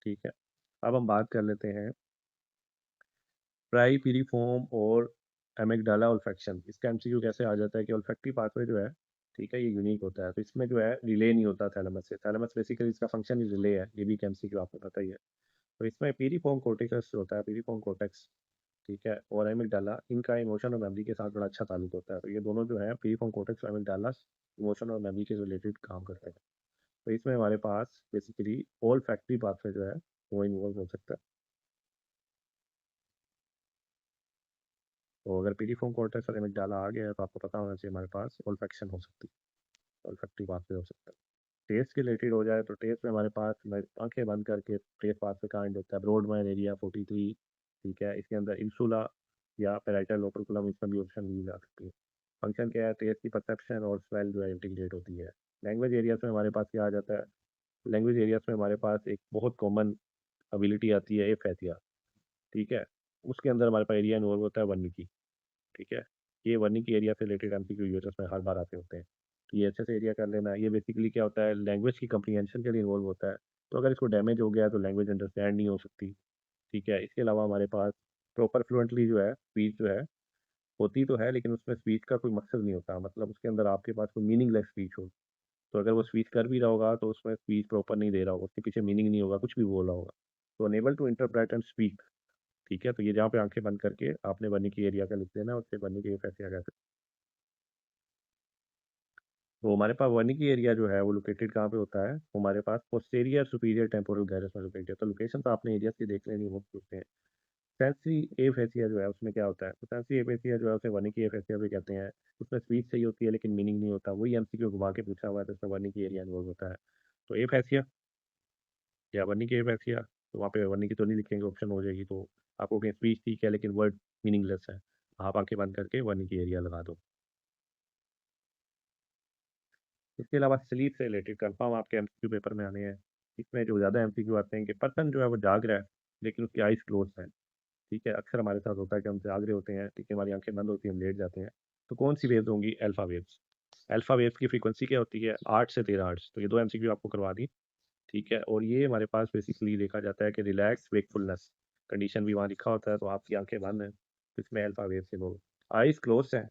ठीक है। अब हम बात कर लेते हैं प्राइपीरीफॉर्म और एमिगडाला ओल्फैक्शन। इसका एमसीक्यू कैसे आ जाता है कि ओल्फैक्टरी पाथवे जो है, ठीक है, ये यूनिक होता है, तो इसमें जो है रिले नहीं होता थैलेमस से। थैलेमस बेसिकली इसका फंक्शन ही रिले है, ये भी एक एमसीक्यू आपको पता ही है। तो इसमें पीरीफॉर्म कोर्टिकस जो होता है, पीरीफॉर्म कोर्टेक्स, ठीक है, और एमिगडाला, इनका इमोशन और मेमोरी के साथ बड़ा अच्छा ताल्लुक होता है। तो ये दोनों जो है पीरीफॉर्म कोर्टेक्स और एमिगडाला इमोशन और मेमोरी के रिलेटेड काम करते हैं। तो इसमें हमारे पास बेसिकली ऑल फैक्ट्री पाथवे जो है वो इन्वॉल्व हो सकता है। तो अगर पीरीफॉर्म कोर्टेक्स और एमिगडाला आ गया है तो आपको पता होना चाहिए हमारे पास ऑल्फैक्शन हो सकती है, ऑल्फैक्टरी पाथवे हो सकता है। टेस्ट के रिलेटेड हो जाए तो टेस्ट में हमारे पास आंखें बंद करके टेस्ट पाथवे काइंड होता है ब्रॉडमाइन एरिया 43, ठीक है, इसके अंदर इंसुला या पेराइटल ओपर्कुलम, इसमें भी ऑप्शन ली जा सकती है। फंक्शन क्या है, टेस्ट की परसेप्शन और स्मेल जो है इंटीग्रेट होती है। लैंग्वेज एरियाज में हमारे पास क्या आ जाता है, लैंग्वेज एरियाज में हमारे पास एक बहुत कॉमन एबिलिटी आती है एफेथिया, ठीक है, उसके अंदर हमारे पास एरिया इन्वॉल्व होता है वर्निकी, ठीक है। ये वर्निकी एरिया से रिलेटेड एमसीक्यू यूजर्स में हर बार आते होते हैं, तो ये अच्छे से एरिया कर लेना है। ये बेसिकली क्या होता है, लैंग्वेज की कम्प्रीहेंशन के लिए इन्वॉल्व होता है। तो अगर इसको डैमेज हो गया तो लैंग्वेज अंडरस्टैंड नहीं हो सकती, ठीक है। इसके अलावा हमारे पास प्रॉपर फ्लुएंटली जो है स्पीच जो है होती तो है, लेकिन उसमें स्पीच का कोई मकसद नहीं होता, मतलब उसके अंदर आपके पास कोई मीनिंगलेस स्पीच हो। तो अगर वो स्पीच कर भी रहा होगा तो उसमें स्पीच प्रॉपर नहीं दे रहा होगा, उसके पीछे मीनिंग नहीं होगा, कुछ भी बोल रहा होगा। तो unable to interpret and speak, ठीक है। तो ये जहाँ पे आंखें बंद करके आपने वर्निकी एरिया का लिख देना है, उससे वर्निकी एरिया कहते हैं। तो हमारे पास वर्निकी एरिया जो है वो लोकेटेड कहाँ पे होता है, वो हमारे पास पोस्टीरियर सुपीरियर टेम्पोरल गायरस में लोकेटेड है। तो लोकेशन तो आपने एरिया की देख लेनी हो सकते हैं। सेंसरी एफेसिया जो है उसमें क्या होता है, तो सेंसरी एफेसिया जो है उसे वर्निकी एफेसिया भी कहते हैं। उसमें स्पीच सही होती है लेकिन मीनिंग नहीं होता, वही एमसीक्यू घुमा के पूछा हुआ है, तो उसमें वर्निकी एरिया इन्वॉल्व होता है। तो एफेसिया या वर्निकी एफेसिया, तो वहाँ पे वर्निकी तो नहीं लिखेंगे, ऑप्शन हो जाएगी, तो आपको कहीं स्पीच ठीक है लेकिन वर्ड मीनिंगलेस है, आप आंखें बंद करके वर्निकी एरिया लगा दो। इसके अलावा स्लीप से रिलेटेड कंफर्म आपके एमसीक्यू पेपर में आने हैं। इसमें जो ज़्यादा एमसीक्यू आते हैं कि पर्सन जो है वो जाग रहा है लेकिन उसकी आइज क्लोज है, ठीक है। अक्सर हमारे साथ होता है कि हम जाग रहे होते हैं, ठीक है, हमारी आंखें बंद होती हैं, हम लेट जाते हैं। तो कौन सी वेव्स होंगी, अल्फा वेव्स। अल्फा वेव्स की फ्रीक्वेंसी क्या होती है, 8 से 13 हर्ट्ज। तो ये दो एमसीक्यू आपको करवा दी, ठीक है। और ये हमारे पास बेसिकली देखा जाता है कि रिलैक्स वेकफुलनेस कंडीशन भी वहाँ लिखा होता है, तो आपकी आंखें बंद हैं तो इसमें alpha waves involve. Eyes close है,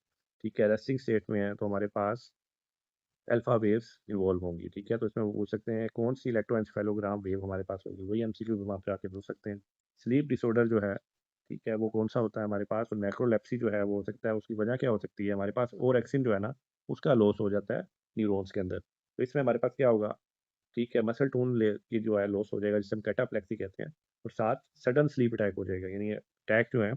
ठीक है, रेस्टिंग स्टेट में है, तो हमारे पास अल्फा वेव्स इवॉल्व होंगी, ठीक है। तो इसमें वो पूछ सकते हैं कौन सी इलेक्ट्रोएन्सेफेलोग्राम वेव हमारे पास होगी, वही एमसीक्यू भी वहाँ पे आके पूछ सकते हैं। स्लीप डिसऑर्डर जो है, ठीक है, वो कौन सा होता है हमारे पास, और मैक्रोलेप्सी जो है वो हो सकता है, उसकी वजह क्या हो सकती है हमारे पास, और एक्सिन जो है ना उसका लॉस हो जाता है न्यूरॉन्स के अंदर। तो इसमें हमारे पास क्या होगा, ठीक है, मसल टोन ले की जो है लॉस हो जाएगा, जिसे हम कैटाप्लेक्सी कहते हैं। और साथ सडन स्लीप अटैक हो जाएगा, यानी अटैक जो है,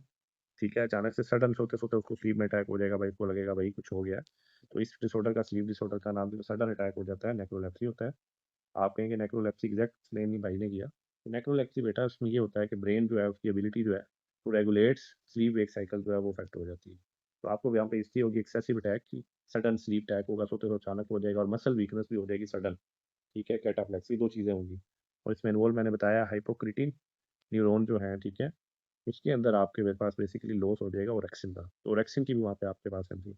ठीक है, अचानक से सडन सोते सोते उसको स्लीप में अटैक हो जाएगा, भाई को लगेगा भाई कुछ हो गया है। तो इस डिसऑर्डर का, स्लीप डिसऑर्डर का नाम जो सडन अटैक हो जाता है, नेक्रोलेप्सी होता है। आप कहेंगे नेक्रोलेप्सी एग्जैक्ट एक्सप्लेन नहीं भाई ने किया। तो नेक्रोलेप्सी बेटा उसमें ये होता है कि ब्रेन जो है उसकी एबिलिटी जो है to regulates sleep wake cycle जो है वो इफेक्ट हो जाती है। तो आपको यहाँ पे हिस्ट्री होगी एक्सेसिव अटैक की, सडन स्लीप अटैक होगा, सोते सोते अचानक हो जाएगा, और मसल वीकनेस भी हो जाएगी सडन, ठीक है, कैटाप्लेक्सी, दो चीज़ें होंगी। और इसमें इन्वॉल्व मैंने बताया हाइपोक्रिटिन न्यूरॉन जो है, ठीक है, उसके अंदर आपके मेरे पास बेसिकली लॉस हो जाएगा ओरेक्सिन का, तो ओरेक्सिन की भी वहाँ पे आपके पास है।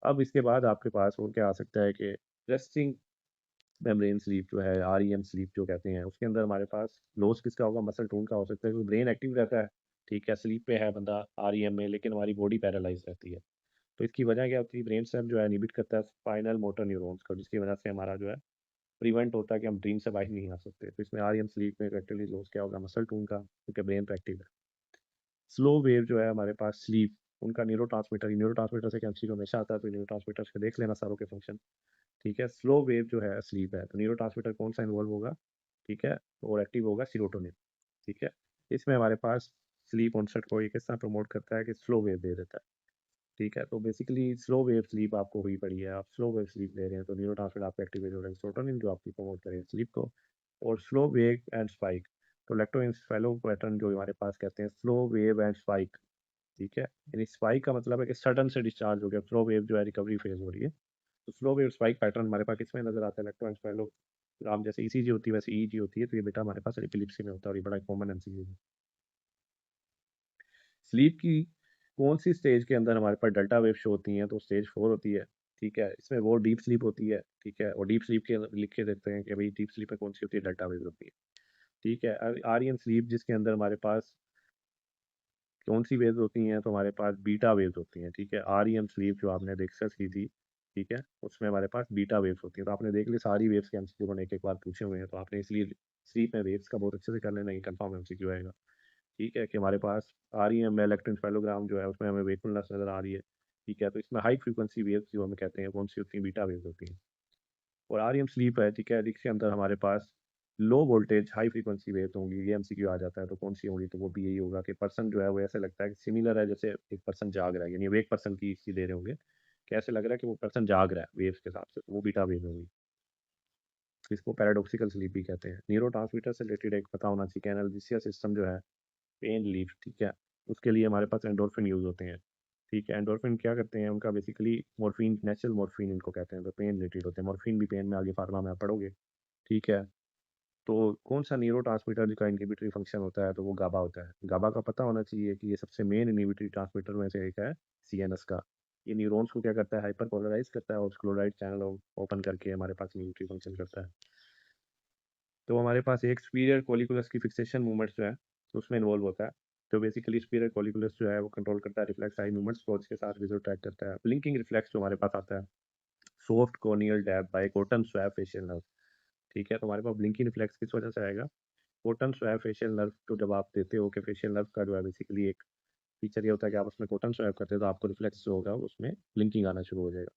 अब इसके बाद आपके पास और क्या आ सकता है कि रेस्टिंग मेम्ब्रेन स्लीप जो है, आरईएम स्लीप जो कहते हैं, उसके अंदर हमारे पास लॉस किसका होगा, मसल टोन का हो सकता है, क्योंकि ब्रेन एक्टिव रहता है, ठीक है, स्लीप पे है बंदा आरईएम में, लेकिन हमारी बॉडी पैरालाइज रहती है। तो इसकी वजह क्या होती है, ब्रेन स्टेम जो है इनहिबिट करता है स्पाइनल मोटर न्यूरॉन्स को, जिसकी वजह से हमारा जो है प्रिवेंट होता है कि हम ड्रीम से बाहर नहीं आ सकते। तो इसमें आरईएम स्लीप में एक्टिवली लॉस क्या होगा, मसल टोन का, क्योंकि ब्रेन पे एक्टिव है। स्लो वेव जो है हमारे पास स्लीप, उनका न्यूरोट्रांसमीटर से कैंसर हमेशा आता है, तो न्यूरोट्रांसमीटर से देख लेना सारों के फंक्शन, ठीक है। स्लो वेव जो है स्लीप है, तो न्यूरोट्रांसमीटर कौन सा इन्वॉल्व होगा, ठीक है, और एक्टिव होगा सीरोटोनिन, ठीक है। इसमें हमारे पास स्लीप ऑनसेट को ये किस तरह प्रमोट करता है कि स्लो वेव दे देता है, ठीक है। तो बेसिकली स्लो वेव स्लीप आपको हुई पड़ी है, आप स्लो वेव स्लीप ले रहे हैं, तो न्यूरोट्रांसमीटर आपको एक्टिवेट हो रहा है सेरोटोनिन, जो आपकी प्रमोट करेगा स्लीप को। और स्लो वेव एंड स्पाइक, तो इलेक्ट्रोएन्सेफेलो पैटर्न जो हमारे पास कहते हैं स्लो वेव एंड स्पाइक, ठीक है, यानी स्पाइक का मतलब है कि सडन से डिस्चार्ज हो गया, स्लो वेव जो है रिकवरी फेज हो रही है। तो स्लो वेव स्पाइक पैटर्न हमारे पास किसमें नजर आता है, इलेक्ट्रोएन्सेफेलोग्राम, जैसे ईसीजी होती है वैसे ईईजी होती है, तो ये बेटा हमारे पास एपिलेप्सी में होता है, और ये बड़ा कॉमन एमसीक्यू है। स्लीप की कौन सी स्टेज के अंदर हमारे पास डेल्टा वेव शो होती हैं, तो स्टेज 4 होती है, ठीक है। इसमें वो डीप स्लीप होती है, ठीक है, और डीप स्लीप के लिख के देते हैं कि भाई डीप स्लीप में कौन सी होती है, डेल्टा वेव होती है। ठीक है। REM स्लीप जिसके अंदर हमारे पास कौन सी वेव्स होती हैं, तो हमारे पास बीटा वेव्स होती हैं। ठीक है, REM स्लीप जो आपने डिस्कस की थी, ठीक है, उसमें हमारे पास बीटा वेव्स होती हैं। तो आपने देख ली सारी वेव्स के एमसीक्यू मैंने एक एक बार पूछे हुए हैं, तो आपने इसलिए स्लीप में वेव्स का बहुत अच्छे से कर लेना, ये कंफर्म एमसीक्यू आएगा। ठीक है, कि हमारे पास REM में इलेक्ट्रोएन्सेफेलोग्राम जो है उसमें हमें वेकफुलनेस नजर आ रही है। ठीक है, तो इसमें हाई फ्रीक्वेंसी वेव्स जो हमें कहते हैं कौन सी होती हैं, बीटा वेव्स होती हैं। और REM स्लीप है, ठीक है, इसके अंदर हमारे पास low voltage high frequency waves होंगी। ये एमसीक्यू आ जाता है, तो कौन सी होंगी, तो वो भी यही होगा कि पर्सन जो है वो ऐसे लगता है कि सिमिलर है जैसे एक पर्सन जाग रहा है, यानी वे एक पर्सन की इसकी दे रहे होंगे कि ऐसे लग रहा है कि वो पर्सन जाग रहा है वेव्स के साथ से, तो वो बीटा वेव होगी। इसको पैराडॉक्सिकल स्लीप भी कहते हैं। न्यूरो से रिलेटेड एक पता होना चाहिए, एनाल्जेसिया सिस्टम जो है, पेन रिलीफ, ठीक है, उसके लिए हमारे पास एंडोर्फिन यूज होते हैं। ठीक है, एंडोर्फिन क्या करते हैं, उनका बेसिकली मॉर्फिन, नेचुरल मॉर्फिन इनको कहते हैं, तो पेन रिलेटेड होते हैं। मॉर्फिन भी पेन में आगे फार्मा में आप पढ़ोगे। ठीक है, तो कौन सा न्यूरोट्रांसमीटर का इनहिबिटरी फंक्शन होता है, तो वो गाबा होता है। गाबा का पता होना चाहिए कि ये सबसे मेन इनहिबिटरी ट्रांसमीटर में से एक है, CNS का। ये न्यूरॉन्स को क्या करता है, हाइपर पोलराइज करता है और क्लोराइड चैनल ओपन करके हमारे पास इनहिबिटरी फंक्शन करता है। तो हमारे पास एक सुपीरियर कोलिकुलस की फिक्सेशन मूवमेंट जो है, तो उसमें इन्वॉल्व होता है। तो बेसिकली सुपीरियर कोलिकुलस जो है वो कंट्रोल करता है रिफ्लेक्स आई मूवमेंट्स को, उसके साथ विजुअल ट्रैक करता है। ब्लिंकिंग रिफ्लेक्स जो हमारे पास आता है, soft corneal tap by cotton swab facial nerve. ठीक है, तो हमारे पास ब्लिंकिंग रिफ्लेक्स किस वजह से आएगा, कोटन स्वैप फेशियल नर्व। तो जब आप देते हो कि फेशियल नर्व का जो है बेसिकली एक फीचर ये होता है कि आप उसमें कोटन स्वैप करते हो, तो आपको रिफ्लेक्स जो होगा उसमें ब्लिंकिंग आना शुरू हो जाएगा।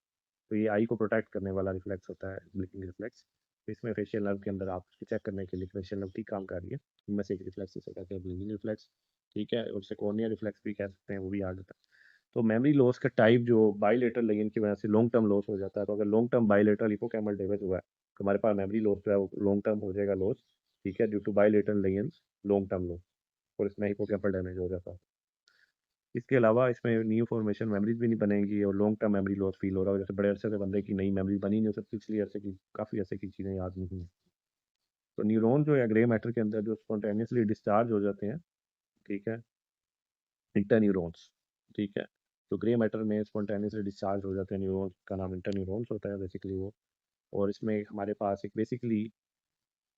तो ये आई को प्रोटेक्ट करने वाला रिफ्लेक्स होता है, ब्लिंकिंग रिफ्लेक्स। तो इसमें फेशियल नर्व के अंदर आप उसको चेक करने के लिए फेशियल नर्व ठीक काम कर रही है, उनमें से एक रिफ्लेक्स इसे कहते हैं ब्लिंकिंग रिफ्लेक्स। ठीक है, और उसे कॉर्निया रिफ्लेक्स भी कह सकते हैं, वो भी आ जाता है। तो मेमोरी लॉस का टाइप जो बाइलेटरल लेगन की वजह से लॉन्ग टर्म लॉस हो जाता है, तो अगर लॉन्ग टर्म बाइलेटरल हिपोकैम्पल डैमेज हुआ है, तो हमारे पास मेमोरी लॉस जो है वो लॉन्ग टर्म हो जाएगा लॉस। ठीक है, due to bilateral lesions long term loss, और इसमें हिपोकैम्पल डैमेज हो जाता है। इसके अलावा इसमें न्यू फॉर्मेशन मेमोरीज भी नहीं बनेंगी, और long term memory loss feel हो रहा है, जैसे बड़े अरसे से बंदे की नई मेमोरी बनी नहीं हो सकती, इसलिए अरसे की काफ़ी अरसे की चीज़ें याद नहीं है। तो न्यूरॉन जो है ग्रे मैटर के अंदर जो स्पॉन्टेनियसली डिस्चार्ज हो जाते हैं, ठीक है, इंटर न्यूरॉन्स। ठीक है, तो ग्रे मैटर में स्पॉन्टेनियसली डिस्चार्ज हो जाते हैं न्यूरॉन्स, का नाम इंटर न्यूरॉन्स होता है बेसिकली वो। और इसमें हमारे पास एक बेसिकली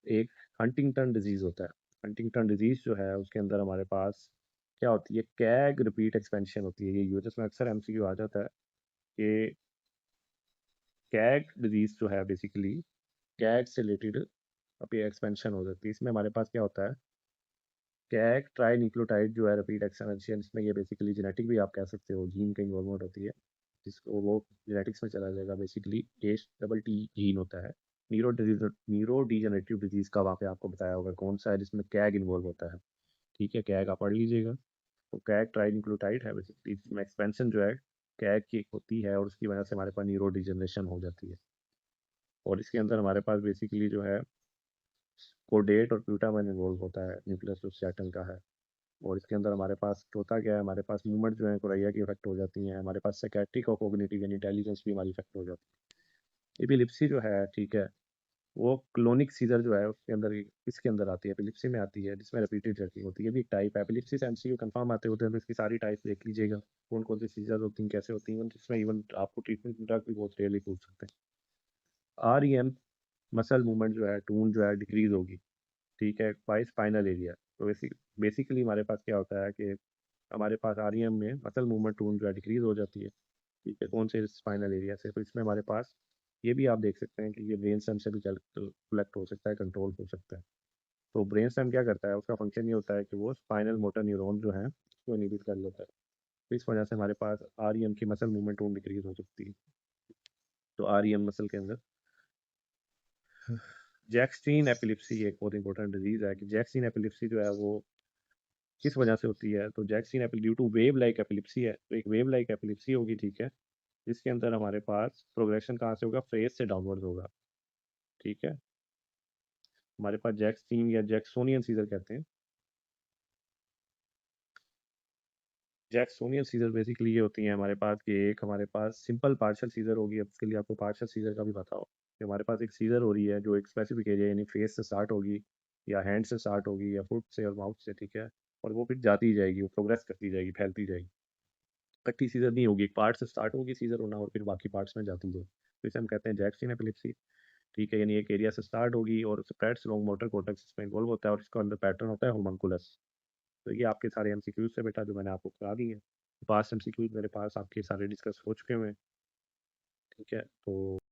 एक हंटिंगटन डिजीज़ होता है। हंटिंगटन डिजीज़ जो है उसके अंदर हमारे पास क्या होती है, कैग रिपीट एक्सपेंशन होती है। ये यूएस में अक्सर एमसीक्यू आ जाता है कि कैग डिजीज़ जो है बेसिकली कैग से रिलेटेड अभी एक्सपेंशन हो जाती है। इसमें हमारे पास क्या होता है, कैग ट्राई न्यूक्लियोटाइड जो है रिपीट एक्सपेंशन, इसमें ये बेसिकली जेनेटिक भी आप कह सकते हो, जीन का इन्वॉल्वमेंट होती है, जिसको वो जेनेटिक्स में चला जाएगा। बेसिकली ACTT जीन होता है। न्यूरो डिजेनरेटिव डिजीज़ का वाक़या आपको बताया होगा कौन सा है जिसमें कैग इन्वॉल्व होता है। ठीक है, कैग आप पढ़ लीजिएगा। तो कैग ट्राई न्यूक्लियोटाइड है बेसिकली, इसमें एक्सपेंशन जो है कैग की होती है, और उसकी वजह से हमारे पास न्यूरो डिजेनरेशन हो जाती है। और इसके अंदर हमारे पास बेसिकली जो है कोडेट और ग्लूटामाइन इन्वॉल्व होता है, न्यूक्लियस जो सैटर्न का है। और इसके अंदर हमारे पास होता क्या है, हमारे पास मूवमेंट जो है कोरैया की इफेक्ट हो जाती हैं, हमारे पास साइकेट्रिक और कोग्निटिव यानी इंटेलिजेंस भी हमारी इफेक्ट हो जाती है। एपिलिप्सी जो है, ठीक है, वो क्लोनिक सीजर जो है उसके अंदर इसके अंदर आती है, एपिलिप्सी में आती है, जिसमें रिपीटेड जर्किंग होती है। ये भी एक टाइप है, एपिलिप्सी से एमसीक्यू कंफर्म आते होते हैं, तो इसकी सारी टाइप देख लीजिएगा कौन कौन सी सीजर होती हैं, कैसे होती हैं, जिसमें इवन आपको ट्रीटमेंट ड्रग भी बहुत रेयरली पूछ सकते हैं। REM मसल मूवमेंट जो है, टून जो है डिक्रीज होगी। ठीक है, बाई स्पाइनल एरिया। तो बेसिकली हमारे पास क्या होता है कि हमारे पास REM में मसल मूवमेंट टून जो है डिक्रीज हो जाती है। ठीक है, कौन से स्पाइनल एरिया से, तो इसमें हमारे पास ये भी आप देख सकते हैं कि ये ब्रेन स्टेम से भी कलेक्ट हो सकता है, कंट्रोल हो सकता है। तो ब्रेन स्टेम क्या करता है, उसका फंक्शन ये होता है कि वो स्पाइनल मोटर न्यूरॉन जो है उसको इनहिबिट कर लेता है। तो इस वजह से हमारे पास REM की मसल मूवमेंट टून डिक्रीज हो सकती है। तो REM मसल के अंदर जैक्स्टीन एपिलिप्सी एक बहुत इंपॉर्टेंट डिजीज है, कि जैक्स्टीन एपिलिप्सी जो है वो किस वजह से होती है, तो जैक्सीन एपिल due to wave like epilepsy है। तो एक वेव लाइक एपिलिप्सी होगी, ठीक है, जिसके अंदर हमारे पास प्रोग्रेशन कहाँ से होगा, फेस से डाउनवर्ड होगा। ठीक है, हमारे पास जैक्सीन या जैक्सोनियन सीजर कहते हैं। जैक्सोनियन सीजर बेसिकली ये होती है हमारे पास कि एक हमारे पास सिंपल पार्शियल सीजर होगी। अब इसके लिए आपको पार्शियल सीजर का भी पता हो कि हमारे पास एक सीजर हो रही है जो एक स्पेसिफिक एरिया यानी फेस से स्टार्ट होगी, या हैंड से स्टार्ट होगी, या फुट से और माउथ से। ठीक है, और वो फिर जाती जाएगी, वो प्रोग्रेस करती जाएगी, फैलती जाएगी। इकट्ठी सीजर नहीं होगी, एक पार्ट से स्टार्ट होगी सीजर होना और फिर बाकी पार्ट्स में जाती है, तो इसे हम कहते हैं जैक्सीन एपिलिप्सी। ठीक है, यानी एक एरिया से स्टार्ट होगी और स्प्रेड्स अलोंग मोटर कॉर्टेक्स इसमें इन्वॉल्व होता है और इसका अंदर पैटर्न होता है होमनकुलस। तो ये आपके सारे एमसीक्यूज से बेटा जो मैंने आपको करा दिए हैं। पास्ट एमसीक्यूज मेरे पास आपके सारे डिस्कस हो चुके हुए हैं। ठीक है, तो